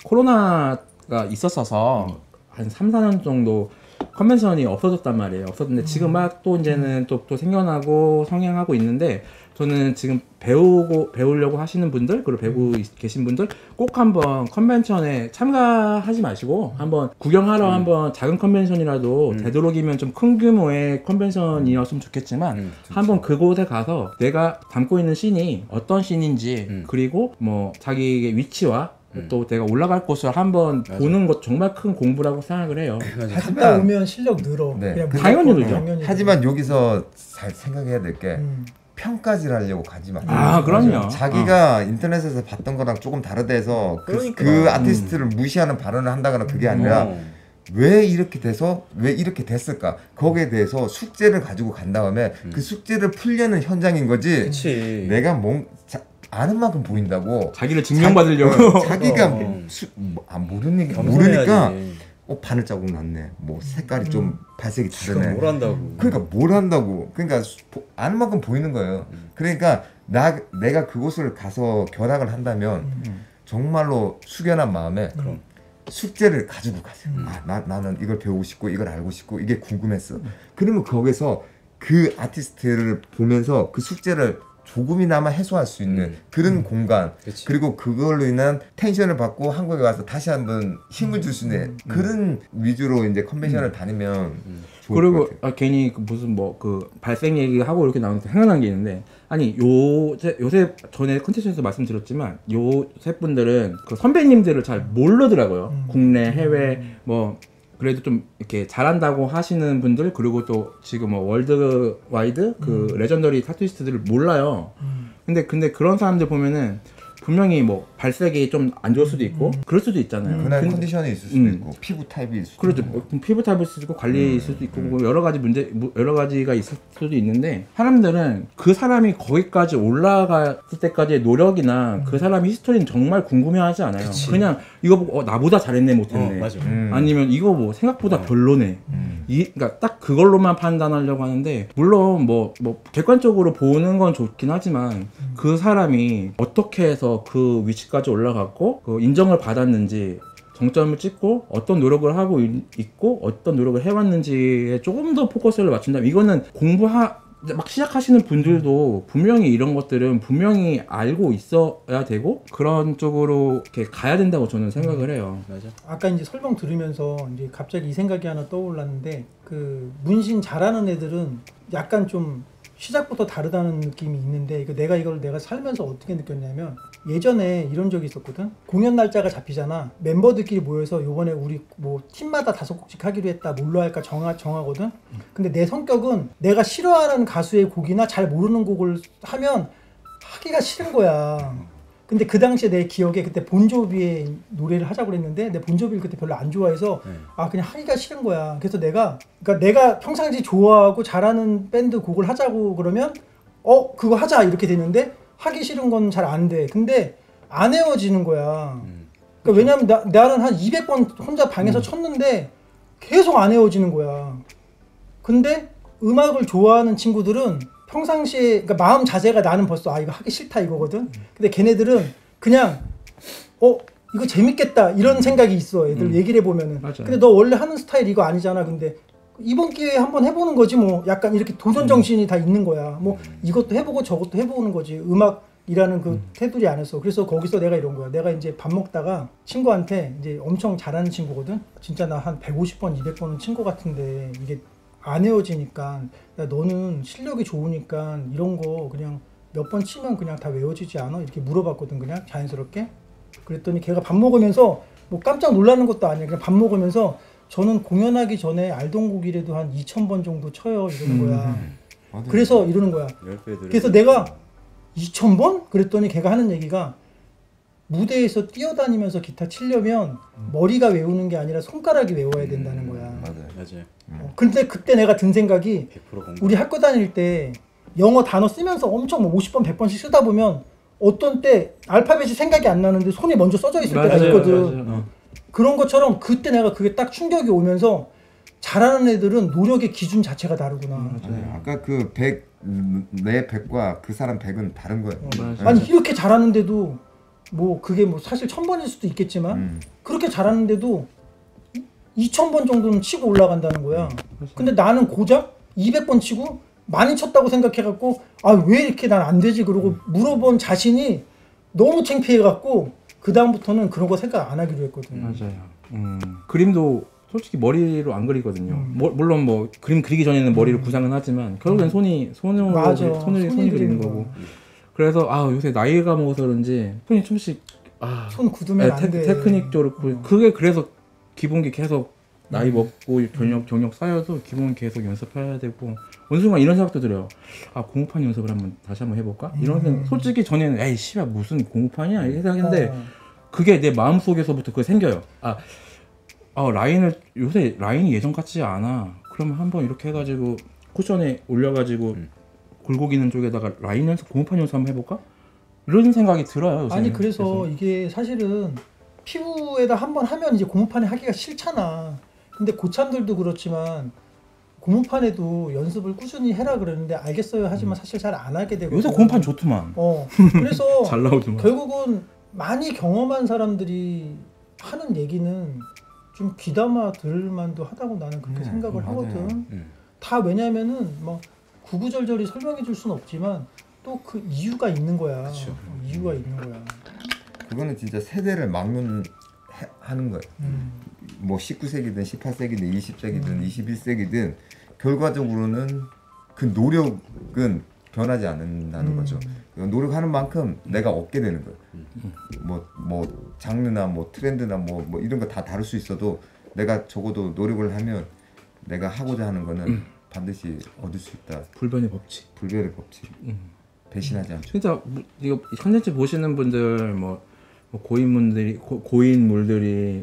코로나가 있었어서 한 3, 4년 정도 컨벤션이 없어졌단 말이에요. 없었는데 지금 막 또 이제는 또 생겨나고 성행하고 있는데 저는 지금 배우려고 하시는 분들 그리고 배우고 계신 분들 꼭 한번 컨벤션에 참가하지 마시고 한번 구경하러 한번 작은 컨벤션이라도 되도록이면 좀 큰 규모의 컨벤션이었으면 좋겠지만 한번 그곳에 가서 내가 담고 있는 씬이 어떤 씬인지 그리고 뭐 자기의 위치와 또 내가 올라갈 곳을 한번 보는 것 정말 큰 공부라고 생각을 해요. 갔다 오면 실력 늘어. 네. 그냥 당연히 무조건 늘죠. 당연히 하지만 여기서 잘 생각해야 될 게 음. 평가질 하려고 가지 마. 그럼요. 자기가 인터넷에서 봤던 거랑 조금 다르다 해서 그 아티스트를 무시하는 발언을 한다거나 그게 아니라 왜 이렇게 돼서 왜 이렇게 됐을까 거기에 대해서 숙제를 가지고 간 다음에 그 숙제를 풀려는 현장인 거지. 그치. 내가 아는 만큼 보인다고 자기를 증명받으려고. 자기가 어. 모르는 얘기 겸손해야지. 모르니까 바늘 자국 났네. 뭐 색깔이 좀 발색이 지금 다르네. 뭘 한다고. 그러니까 뭘 한다고. 그러니까 아는 만큼 보이는 거예요. 그러니까 내가 그곳을 가서 견학을 한다면 정말로 숙연한 마음에 그럼. 숙제를 가지고 가세요. 나는 이걸 배우고 싶고 이걸 알고 싶고 이게 궁금했어. 그러면 거기서 그 아티스트를 보면서 그 숙제를 조금이나마 해소할 수 있는 그런 공간, 그치. 그리고 그걸로 인한 텐션을 받고 한국에 와서 다시 한번 힘을 줄 수 있는 그런 위주로 이제 컨벤션을 다니면 좋을 그리고 것 같아요. 괜히 무슨 뭐 그 발색 얘기하고 이렇게 나오면서 생각난 게 있는데, 아니 요새 전에 컨텐츠에서 말씀드렸지만 요새 분들은 그 선배님들을 잘 모르더라고요. 국내 해외 뭐 그래도 좀 이렇게 잘한다고 하시는 분들, 그리고 또 지금 뭐 월드와이드 그 레전더리 타투이스트들을 몰라요. 근데 그런 사람들 보면은 분명히 뭐 발색이 좀 안 좋을 수도 있고 그럴 수도 있잖아요. 그날 근데- 컨디션이 있을 수도 있고 피부 타입이 있을 수도 그렇죠. 있고. 뭐 피부 타입일 수도 있고 관리일 수도 있고 뭐 여러 가지 여러 가지가 있을 수도 있는데, 사람들은 그 사람이 거기까지 올라갔을 때까지의 노력이나 그 사람의 히스토리는 정말 궁금해하지 않아요. 그냥 이거 보고 나보다 잘했네 못했네. 맞아. 아니면 이거 뭐 생각보다 별로네. 그러니까 딱 그걸로만 판단하려고 하는데, 물론 뭐 객관적으로 보는 건 좋긴 하지만 그 사람이 어떻게 해서 그 위치까지 올라갔고 그 인정을 받았는지, 정점을 찍고 어떤 노력을 하고 있고 어떤 노력을 해왔는지에 조금 더 포커스를 맞춘다면, 이거는 막 시작하시는 분들도 분명히 이런 것들은 분명히 알고 있어야 되고 그런 쪽으로 이렇게 가야 된다고 저는 생각을 해요. 맞아. 아까 이제 설명 들으면서 이제 갑자기 이 생각이 하나 떠올랐는데, 그 문신 잘하는 애들은 약간 좀 시작부터 다르다는 느낌이 있는데, 이걸 내가 살면서 어떻게 느꼈냐면, 예전에 이런 적이 있었거든. 공연 날짜가 잡히잖아. 멤버들끼리 모여서 요번에 우리 뭐 팀마다 5곡씩 하기로 했다. 뭘로 할까 정하거든. 근데 내 성격은 내가 싫어하는 가수의 곡이나 잘 모르는 곡을 하면 하기가 싫은 거야. 근데 그 당시에 내 기억에 그때 본조비의 노래를 하자고 그랬는데, 내 본조비를 그때 별로 안 좋아해서 그냥 하기가 싫은 거야. 그래서 그러니까 내가 평상시 좋아하고 잘하는 밴드 곡을 하자고 그러면 그거 하자 이렇게 되는데, 하기 싫은 건 잘 안 돼. 근데 안 헤어지는 거야. 그러니까 왜냐면 나는 한 200번 혼자 방에서 쳤는데 계속 안 헤어지는 거야. 근데 음악을 좋아하는 친구들은 평상시에, 그러니까 마음 자세가 나는 벌써 이거 하기 싫다 이거거든. 근데 걔네들은 그냥 이거 재밌겠다 이런 생각이 있어. 애들 얘기를 해보면은. 맞아요. 근데 너 원래 하는 스타일 이거 아니잖아. 근데 이번 기회에 한번 해보는 거지 뭐. 약간 이렇게 도전 정신이 다 있는 거야. 뭐 이것도 해보고 저것도 해보는 거지. 음악이라는 그 테두리 안에서. 그래서 거기서 내가 이런 거야. 내가 이제 밥 먹다가 친구한테, 이제 엄청 잘하는 친구거든. 진짜 나 한 150번, 200번은 친 거 같은데 이게 안 헤어지니까, 야 너는 실력이 좋으니까 이런 거 그냥 몇 번 치면 그냥 다 외워지지 않아? 이렇게 물어봤거든. 그냥 자연스럽게. 그랬더니 걔가 밥 먹으면서 뭐 깜짝 놀라는 것도 아니야. 그냥 밥 먹으면서 저는 공연하기 전에 알던 곡이라도 한 2,000번 정도 쳐요 이러는 거야. 맞아요. 그래서 이러는 거야. 그래서 내가 2,000번? 그랬더니 걔가 하는 얘기가, 무대에서 뛰어다니면서 기타 치려면 머리가 외우는 게 아니라 손가락이 외워야 된다는 거야. 맞아요. 맞아요. 근데 그때 내가 든 생각이, 100% 공감. 우리 학교 다닐 때 영어 단어 쓰면서 엄청 뭐 50번, 100번씩 쓰다 보면 어떤 때 알파벳이 생각이 안 나는데 손이 먼저 써져 있을 때가 있거든. 맞아요. 그런 것처럼 그때 내가 그게 딱 충격이 오면서, 잘하는 애들은 노력의 기준 자체가 다르구나. 맞아요. 아까 그 100, 내 100과 그 사람 100은 다른 거예요. 맞아요. 아니 이렇게 잘하는데도, 뭐 그게 뭐 사실 1,000번일 수도 있겠지만 그렇게 잘하는데도 2,000번 정도는 치고 올라간다는 거야. 근데 나는 고작 200번 치고 많이 쳤다고 생각해갖고, 왜 이렇게 난 안 되지? 그러고 물어본 자신이 너무 창피해갖고 그 다음부터는 그런 거 생각 안 하기로 했거든. 맞아요. 그림도 솔직히 머리로 안 그리거든요. 물론 뭐 그림 그리기 전에는 머리를 구상은 하지만 결국엔 손으로 맞아. 손이 손이 그리는 그리는 거고. 그래서 요새 나이가 먹어서 그런지 손이 조금씩 손 굳으면 안 돼. 테크닉적으로 그게 그래서 기본기 계속 나이 먹고 경력 쌓여도 기본 계속 연습해야 되고, 어느 순간 이런 생각도 들어요. 공구판 연습을 다시 한번 해볼까? 이런 생각. 솔직히 전에는 에이 씨발 무슨 공구판이야 이렇게 생각했는데 그게 내 마음 속에서부터 그게 생겨요. 라인을 요새 라인이 예전 같지 않아. 그러면 한번 이렇게 해가지고 쿠션에 올려가지고 굴곡이는 쪽에다가 라인 연습, 고무판 연습 한번 해볼까? 이런 생각이 들어요. 요새는. 아니 그래서 이게 사실은 피부에다 한번 하면 이제 고무판에 하기가 싫잖아. 근데 고참들도 그렇지만 고무판에도 연습을 꾸준히 해라 그러는데 알겠어요 하지만 사실 잘 안 하게 되고. 요새 고무판 좋더만. 그래서 잘 나오더만. 결국은 많이 경험한 사람들이 하는 얘기는 좀 귀담아 들을만도 하다고 나는 그렇게 생각을 맞아요. 하거든. 다 왜냐면은 뭐 구구절절히 설명해 줄 수는 없지만 또 그 이유가 있는 거야. 그쵸. 이유가 있는 거야. 그거는 진짜 세대를 막는 하는 거예요. 뭐 19세기든 18세기든 20세기든 21세기든 결과적으로는 그 노력은 변하지 않는다는 거죠. 노력하는 만큼 내가 얻게 되는 거예요. 뭐 장르나 뭐 트렌드나 뭐 이런 거 다 다룰 수 있어도 내가 적어도 노력을 하면 내가 하고자 하는 거는 반드시 얻을 수 있다. 불변의 법칙. 불변의 법칙. 배신하지 않죠. 진짜 이거 컨텐츠 보시는 분들 뭐 고인물들이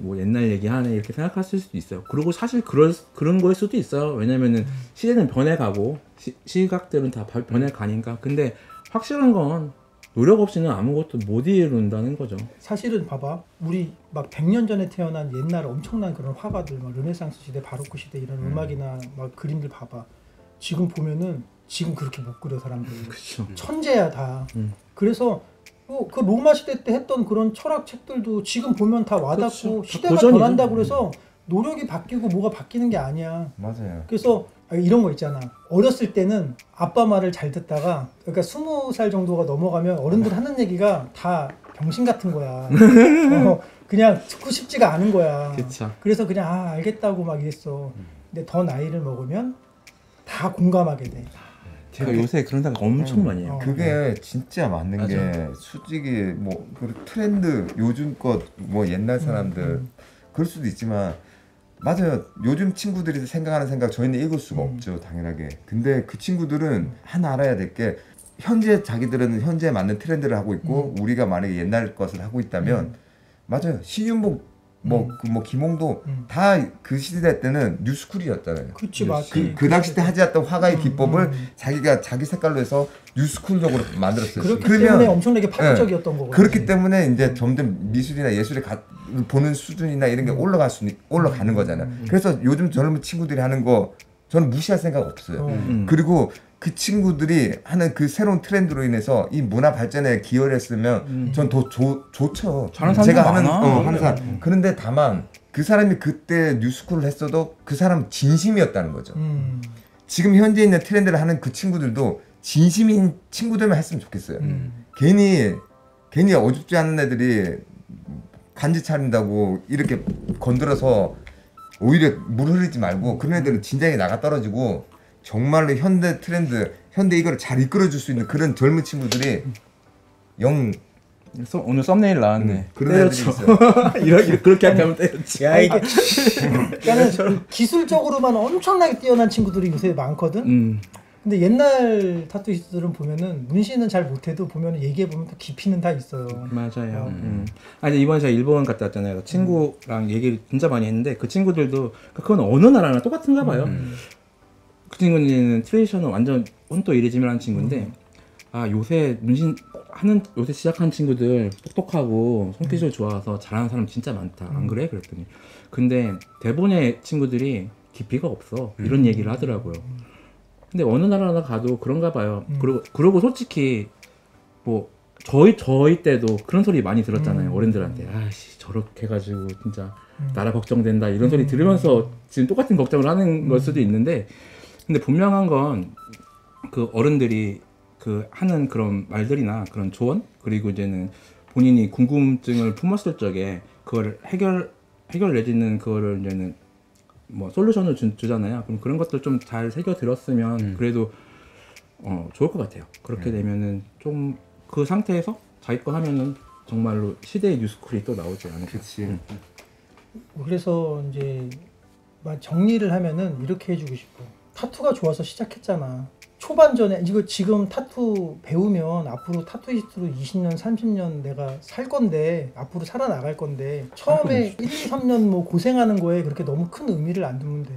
뭐 옛날 얘기하네 이렇게 생각하실 수도 있어요. 그리고 사실 그런 거일 수도 있어요. 왜냐면은 시대는 변해가고 시각들은 다 변해가니까. 근데 확실한 건 노력 없이는 아무것도 못 이룬다는 거죠. 사실은 봐봐, 우리 막 100년 전에 태어난 옛날 엄청난 그런 화가들, 막 르네상스 시대, 바로크 시대 이런 음악이나 막 그림들 봐봐. 지금 보면은 지금 그렇게 못 그려 사람들. 그렇죠. 천재야 다. 그래서 그 로마 시대 때 했던 그런 철학 책들도 지금 보면 다 와닿고 그렇죠. 시대가 고전이죠. 변한다고 그래서 노력이 바뀌고 뭐가 바뀌는 게 아니야. 맞아요. 그래서 이런 거 있잖아. 어렸을 때는 아빠 말을 잘 듣다가 그러니까 20살 정도가 넘어가면 어른들 하는 얘기가 다 병신 같은 거야. 그냥 듣고 싶지가 않은 거야. 그쵸. 그래서 그냥 알겠다고 막 이랬어. 근데 더 나이를 먹으면 다 공감하게 돼. 제가 요새 그런 생각 엄청 많이 해요. 그게 진짜 맞는 맞아. 게 솔직히 뭐 그 트렌드 요즘 것 뭐 옛날 사람들 그럴 수도 있지만 맞아요. 요즘 친구들이 생각하는 생각 저희는 읽을 수가 없죠. 당연하게. 근데 그 친구들은 하나 알아야 될 게 현재 자기들은 현재에 맞는 트렌드를 하고 있고 우리가 만약에 옛날 것을 하고 있다면 맞아요. 신윤복 뭐 김홍도 다 그 시대 때는 뉴스쿨이었잖아요. 그치, 맞지. 그 당시 때 하지 않던 화가의 기법을 자기가 자기 색깔로 해서 뉴스쿨적으로 만들었어요. 그렇기 때문에 엄청나게 파격적이었던 거거든. 그렇기 때문에 이제 점점 미술이나 예술의 보는 수준이나 이런 게 올라가는 거잖아요. 그래서 요즘 젊은 친구들이 하는 거 저는 무시할 생각 없어요. 그리고 그 친구들이 하는 그 새로운 트렌드로 인해서 이 문화 발전에 기여를 했으면 전 더 좋죠. 잘하는 사람도 제가 많아. 하는 사람. 그런데 다만 그 사람이 그때 뉴스쿨을 했어도 그 사람은 진심이었다는 거죠. 지금 현재 있는 트렌드를 하는 그 친구들도 진심인 친구들만 했으면 좋겠어요. 괜히 어줍지 않은 애들이 간지 차린다고 이렇게 건드려서 오히려 물 흐르지 말고 그런 애들은 진작에 나가 떨어지고 정말로 현대 트렌드, 현대 이거를 잘 이끌어줄 수 있는 그런 젊은 친구들이 오늘 썸네일 나왔네. 그런 애들이 있어요. 이렇게 그렇게 하면 때렸지. 야 이게 그러니까 기술적으로만 엄청나게 뛰어난 친구들이 요새 많거든. 근데 옛날 타투이스트들은 보면은 문신은 잘 못해도 보면은 얘기해 보면 또 깊이는 다 있어요. 맞아요. 아니 이번에 제가 일본 갔다 왔잖아요. 친구랑 얘기를 진짜 많이 했는데 그 친구들도 그건 어느 나라나 똑같은가 봐요. 그 친구는 트레디셔널 완전 혼또 이레짐이라는 친구인데 요새 문신 요새 시작한 친구들 똑똑하고 손기술 좋아서 잘하는 사람 진짜 많다. 안 그래? 그랬더니 근데 대부분의 친구들이 깊이가 없어. 이런 얘기를 하더라고요. 근데 어느 나라나 가도 그런가 봐요. 그리고 솔직히 뭐 저희 때도 그런 소리 많이 들었잖아요. 어른들한테 아씨 저렇게 해가지고 진짜 나라 걱정된다 이런 소리 들으면서 지금 똑같은 걱정을 하는 걸 수도 있는데 근데 분명한 건 그 어른들이 그 하는 그런 말들이나 그런 조언 그리고 이제는 본인이 궁금증을 품었을 적에 그걸 해결 내지는 그거를 이제는 뭐 솔루션을 주잖아요. 그럼 그런 것들 좀 잘 새겨 들었으면 그래도 좋을 것 같아요. 그렇게 되면은 좀 그 상태에서 자기 거 하면은 정말로 시대의 뉴스쿨이 또 나오지 않을까. 그렇지. 그래서 이제 정리를 하면은 이렇게 해주고 싶어. 타투가 좋아서 시작했잖아. 초반전에 이거 지금 타투 배우면 앞으로 타투이스트로 20년, 30년 내가 살 건데 앞으로 살아나갈 건데 처음에 1, 2, 3년 뭐 고생하는 거에 그렇게 너무 큰 의미를 안 두면 돼.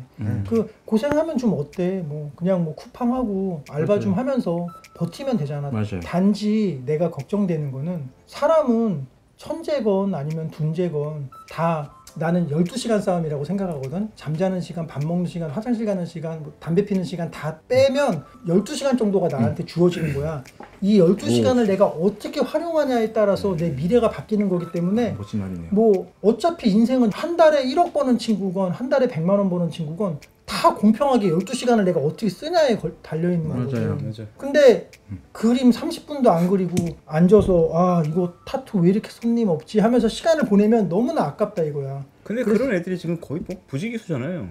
그 고생하면 좀 어때? 뭐 그냥 뭐 쿠팡하고 알바 좀 하면서 버티면 되잖아. 맞아요. 단지 내가 걱정되는 거는 사람은 천재건 아니면 둔재건 다 나는 12시간 싸움이라고 생각하거든. 잠자는 시간, 밥 먹는 시간, 화장실 가는 시간, 뭐 담배 피는 시간 다 빼면 12시간 정도가 나한테 주어지는 거야. 이 12시간을 내가 어떻게 활용하냐에 따라서 내 미래가 바뀌는 거기 때문에 멋진 말이네요. 뭐 어차피 인생은 한 달에 1억 버는 친구건 한 달에 100만 원 버는 친구건 다 공평하게 12시간을 내가 어떻게 쓰냐에 달려있는 거거든. 맞아요. 맞아. 근데 그림 30분도 안 그리고 앉아서 아 이거 타투 왜 이렇게 손님 없지 하면서 시간을 보내면 너무나 아깝다 이거야. 근데 그런 애들이 지금 거의 뭐 부지기수잖아요.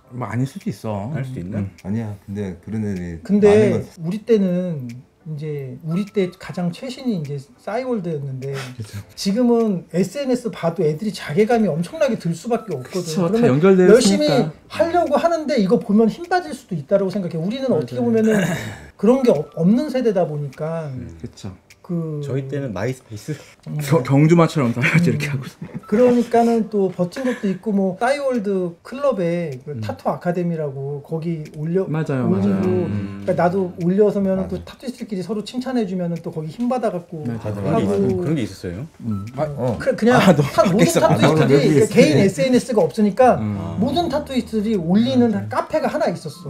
뭐 아닐 수도 있어. 알 수도 있나? 아니야. 근데 그런 애들이 많은 근데 건 우리 때는 이제 우리 때 가장 최신이 이제 싸이월드였는데 지금은 SNS 봐도 애들이 자괴감이 엄청나게 들 수밖에 없거든. 그쵸, 다 그러면 연결되어 열심히 있으니까. 하려고 하는데 이거 보면 힘 빠질 수도 있다고 생각해. 우리는 어떻게 보면은 그런 게 없는 세대다 보니까 그렇죠. 그 저희 때는 마이스페이스. 경주마처럼 다 이렇게 하고. 그러니까는 또 버틴 것도 있고 뭐 싸이월드 클럽에 그 타투 아카데미라고 거기 올리고 맞아요. 그러니까 나도 올려서면 또 타투이스트끼리 서로 칭찬해주면 또 거기 힘 받아갖고 그런 게 있었어요. 그냥 모든 타투이스트들이 너무 개인 SNS가 없으니까 음. 모든 타투이스트들이 올리는 카페가 하나 있었어.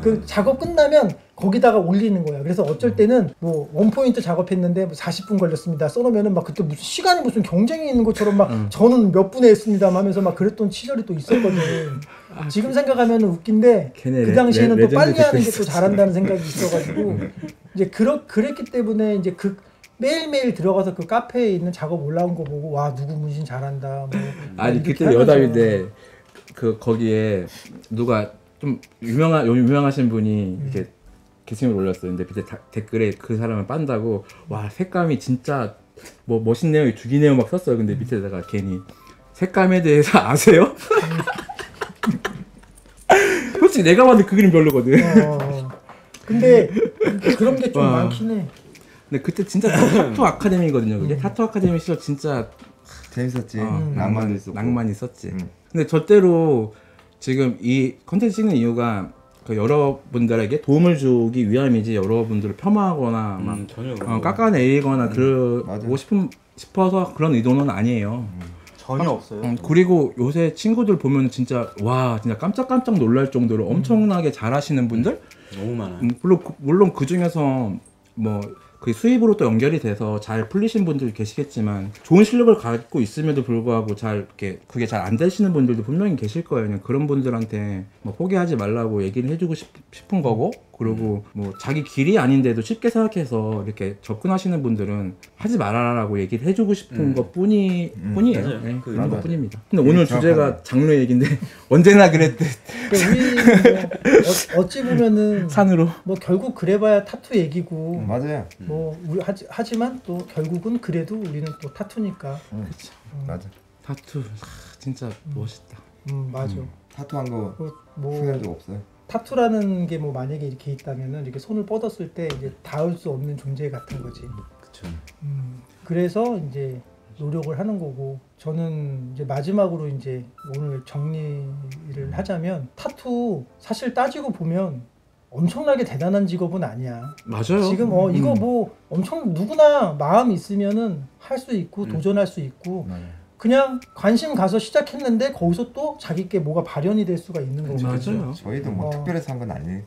그 작업 끝나면 거기다가 올리는 거야. 그래서 어쩔 때는 뭐 원포인트 작업했는데 뭐 40분 걸렸습니다. 써놓으면은 막 그때 무슨 시간이 무슨 경쟁이 있는 것처럼 막 저는 몇 분에 했습니다 하면서 막 그랬던 시절이 또 있었거든. 지금 생각하면 웃긴데 걔네 그 당시에는 또 레전드 빨리 하는 게 또 있었어. 잘한다는 생각이 있어가지고 이제 그랬기 때문에 이제 그 매일매일 들어가서 그 카페에 있는 작업 올라온 거 보고 와 누구 문신 잘한다. 뭐 아니 이렇게 그때 하면서. 여담인데 그 거기에 누가 좀 유명하신 분이 이렇게 게시물 올렸어요. 근데 밑에 댓글에 그 사람을 빤다고 와 색감이 진짜 뭐 멋있네요, 죽이네요 막 썼어요. 근데 밑에다가 괜히 색감에 대해서 아세요? 솔직히 내가 봐도 그 그림 별로거든. 근데 그런 게 좀 와. 많긴 해. 근데 그때 진짜 타투 아카데미거든요. 그게 타투 아카데미 시절 진짜 재밌었지. 낭만 있었고. 낭만 있었지. 근데 절대로 지금 이 컨텐츠 찍는 이유가 그 여러분들에게 도움을 주기 위함이지 여러분들을 폄하하거나 막 전혀 그런 거. 깎아내리거나 그러고 맞아요. 싶어서 그런 의도는 아니에요. 전혀 없어요. 그리고 요새 친구들 보면 진짜 와 진짜 깜짝 놀랄 정도로 엄청나게 잘하시는 분들 너무 많아. 물론 그 중에서 뭐 그 수입으로 또 연결이 돼서 잘 풀리신 분들 계시겠지만 좋은 실력을 갖고 있음에도 불구하고 잘 이렇게 그게 잘 안 되시는 분들도 분명히 계실 거예요. 그냥 그런 분들한테 뭐 포기하지 말라고 얘기를 해주고 싶은 거고 그리고 뭐 자기 길이 아닌데도 쉽게 생각해서 이렇게 접근하시는 분들은 하지 말아라라고 얘기를 해주고 싶은 것 뿐이에요. 맞아요. 네, 그 그런 맞아요. 것 뿐입니다. 근데 오늘 정확하네. 주제가 장르 얘기인데 언제나 그랬듯 우리 어찌 보면은 산으로 뭐 결국 그래봐야 타투 얘기고 맞아요. 뭐 우리 하지만 또 결국은 그래도 우리는 또 타투니까. 맞아. 타투 진짜 멋있다. 맞아. 타투한 거 뭐 후회한 적 없어요. 타투라는 게 뭐 만약에 이렇게 있다면은 이렇게 손을 뻗었을 때 이제 닿을 수 없는 존재 같은 거지. 그쵸. 그래서 이제 노력을 하는 거고 저는 이제 마지막으로 이제 오늘 정리를 하자면 타투 사실 따지고 보면 엄청나게 대단한 직업은 아니야. 맞아요. 지금 이거 뭐 엄청 누구나 마음 있으면은 할 수 있고 도전할 수 있고 그냥 관심 가서 시작했는데 거기서 또 자기께 뭐가 발현이 될 수가 있는 거고. 맞아요. 저희도 뭐 특별해서 한 건 아니에요.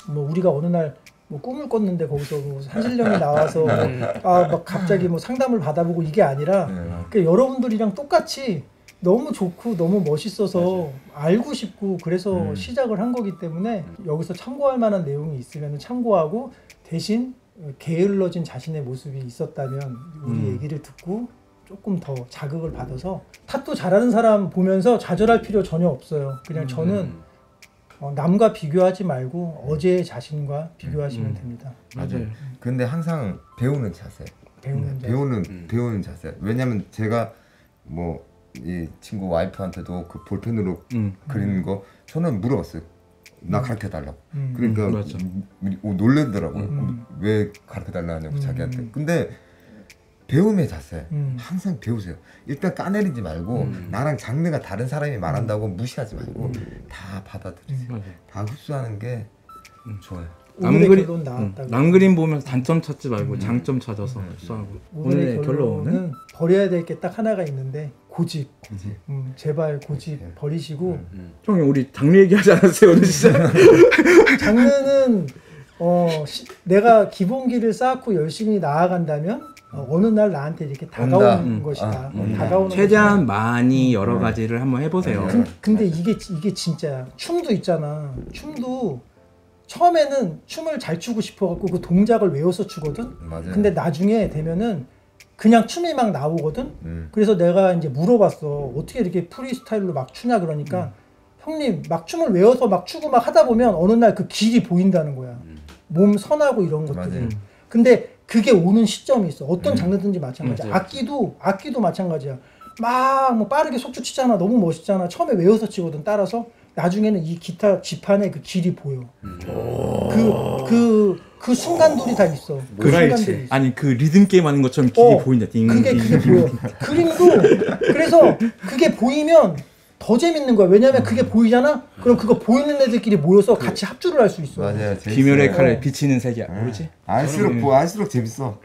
뭐 우리가 어느 날 뭐 꿈을 꿨는데 거기서 뭐 산신령이 나와서 막 갑자기 뭐 상담을 받아보고 이게 아니라 그러니까 여러분들이랑 똑같이 너무 좋고 너무 멋있어서 알고 싶고 그래서 시작을 한 거기 때문에 여기서 참고할 만한 내용이 있으면 참고하고 대신 게을러진 자신의 모습이 있었다면 우리 얘기를 듣고 조금 더 자극을 받아서 타투 잘하는 사람 보면서 좌절할 필요 전혀 없어요. 그냥 저는 남과 비교하지 말고 어제의 자신과 비교하시면 됩니다. 맞아요. 근데 항상 배우는 자세. 배우는 자세. 배우는 자세. 왜냐면 제가 뭐 이 친구 와이프한테도 그 볼펜으로 그리는 거 저는 물어봤어요. 나 가르쳐 달라고. 그러니까 맞아. 놀래더라고요. 왜 가르쳐 달라 하냐고 자기한테. 근데 배움의 자세 항상 배우세요. 일단 까내리지 말고 나랑 장르가 다른 사람이 말한다고 무시하지 말고 다 받아들이세요. 맞아요. 다 흡수하는 게 좋아요. 오늘의 결론 나왔다고. 남그림 보면서 단점 찾지 말고 장점 찾아서 수하고. 오늘의 결론은 버려야 될 게 딱 하나가 있는데 고집. 제발 고집 버리시고 형님 우리 장르 얘기하지 않았어요 오늘 진짜? 장르는 내가 기본기를 쌓고 열심히 나아간다면 어느 날 나한테 이렇게 다가오는 것이다. 다가오는 최대한 많이 여러 가지를 한번 해보세요. 근데 이게 진짜야. 춤도 있잖아. 춤도 처음에는 춤을 잘 추고 싶어갖고 그 동작을 외워서 추거든. 맞아요. 근데 나중에 되면은 그냥 춤이 막 나오거든. 그래서 내가 이제 물어봤어. 어떻게 이렇게 프리스타일로 막 추냐 그러니까 형님 막 춤을 외워서 막 추고 막 하다 보면 어느 날 그 길이 보인다는 거야. 몸 선하고 이런 것들이. 맞아요. 근데 그게 오는 시점이 있어. 어떤 장르든지 마찬가지야. 맞아요. 악기도 마찬가지야. 막 뭐 빠르게 속주 치잖아. 너무 멋있잖아. 처음에 외워서 치거든. 따라서 나중에는 이 기타 지판에 그 길이 보여. 그 순간들이 다 있어. 그 뭐라 순간들이 있어. 아니 그 리듬 게임 하는 것처럼 길이 보인다. 그게 보여. 그림도 그래서 그게 보이면 더 재밌는 거야. 왜냐면 그게 보이잖아. 그럼 그거 보이는 애들끼리 모여서 같이 합주를 할 수 있어. 맞아요. 김열의 재밌어요. 칼에 비치는 색이야. 모르지? 알수록 재밌어.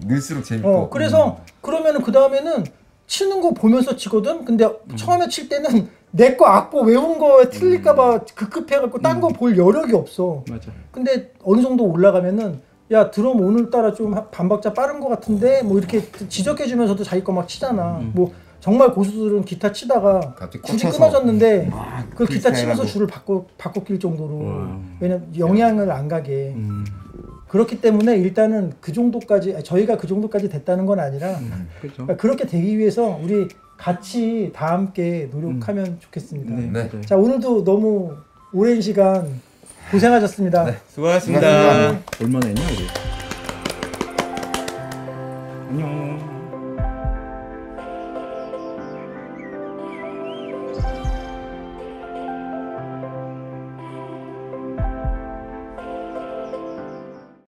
늘수록 재밌고. 그래서 그러면은 그 다음에는 치는 거 보면서 치거든. 근데 처음에 칠 때는 내 거 악보 외운 거에 틀릴까봐 급급해갖고 딴 거 볼 여력이 없어. 맞아. 근데 어느 정도 올라가면은 야 드럼 오늘따라 좀 반박자 빠른 것 같은데 뭐 이렇게 지적해주면서도 자기 거 막 치잖아. 뭐 정말 고수들은 기타 치다가 갑자기 줄이 꽂혀서 끊어졌는데 막 그 기타 치면서 프리스타일하고. 줄을 바꿔 낄 정도로. 와. 왜냐면 영향을 안 가게. 그렇기 때문에 일단은 그 정도까지 저희가 그 정도까지 됐다는 건 아니라 그렇죠. 그러니까 그렇게 되기 위해서 우리 같이 다 함께 노력하면 좋겠습니다. 네. 네. 맞아요. 자 오늘도 너무 오랜 시간 고생하셨습니다. 수고하셨습니다. 수고하셨습니다. 얼마나 했냐 우리? 안녕.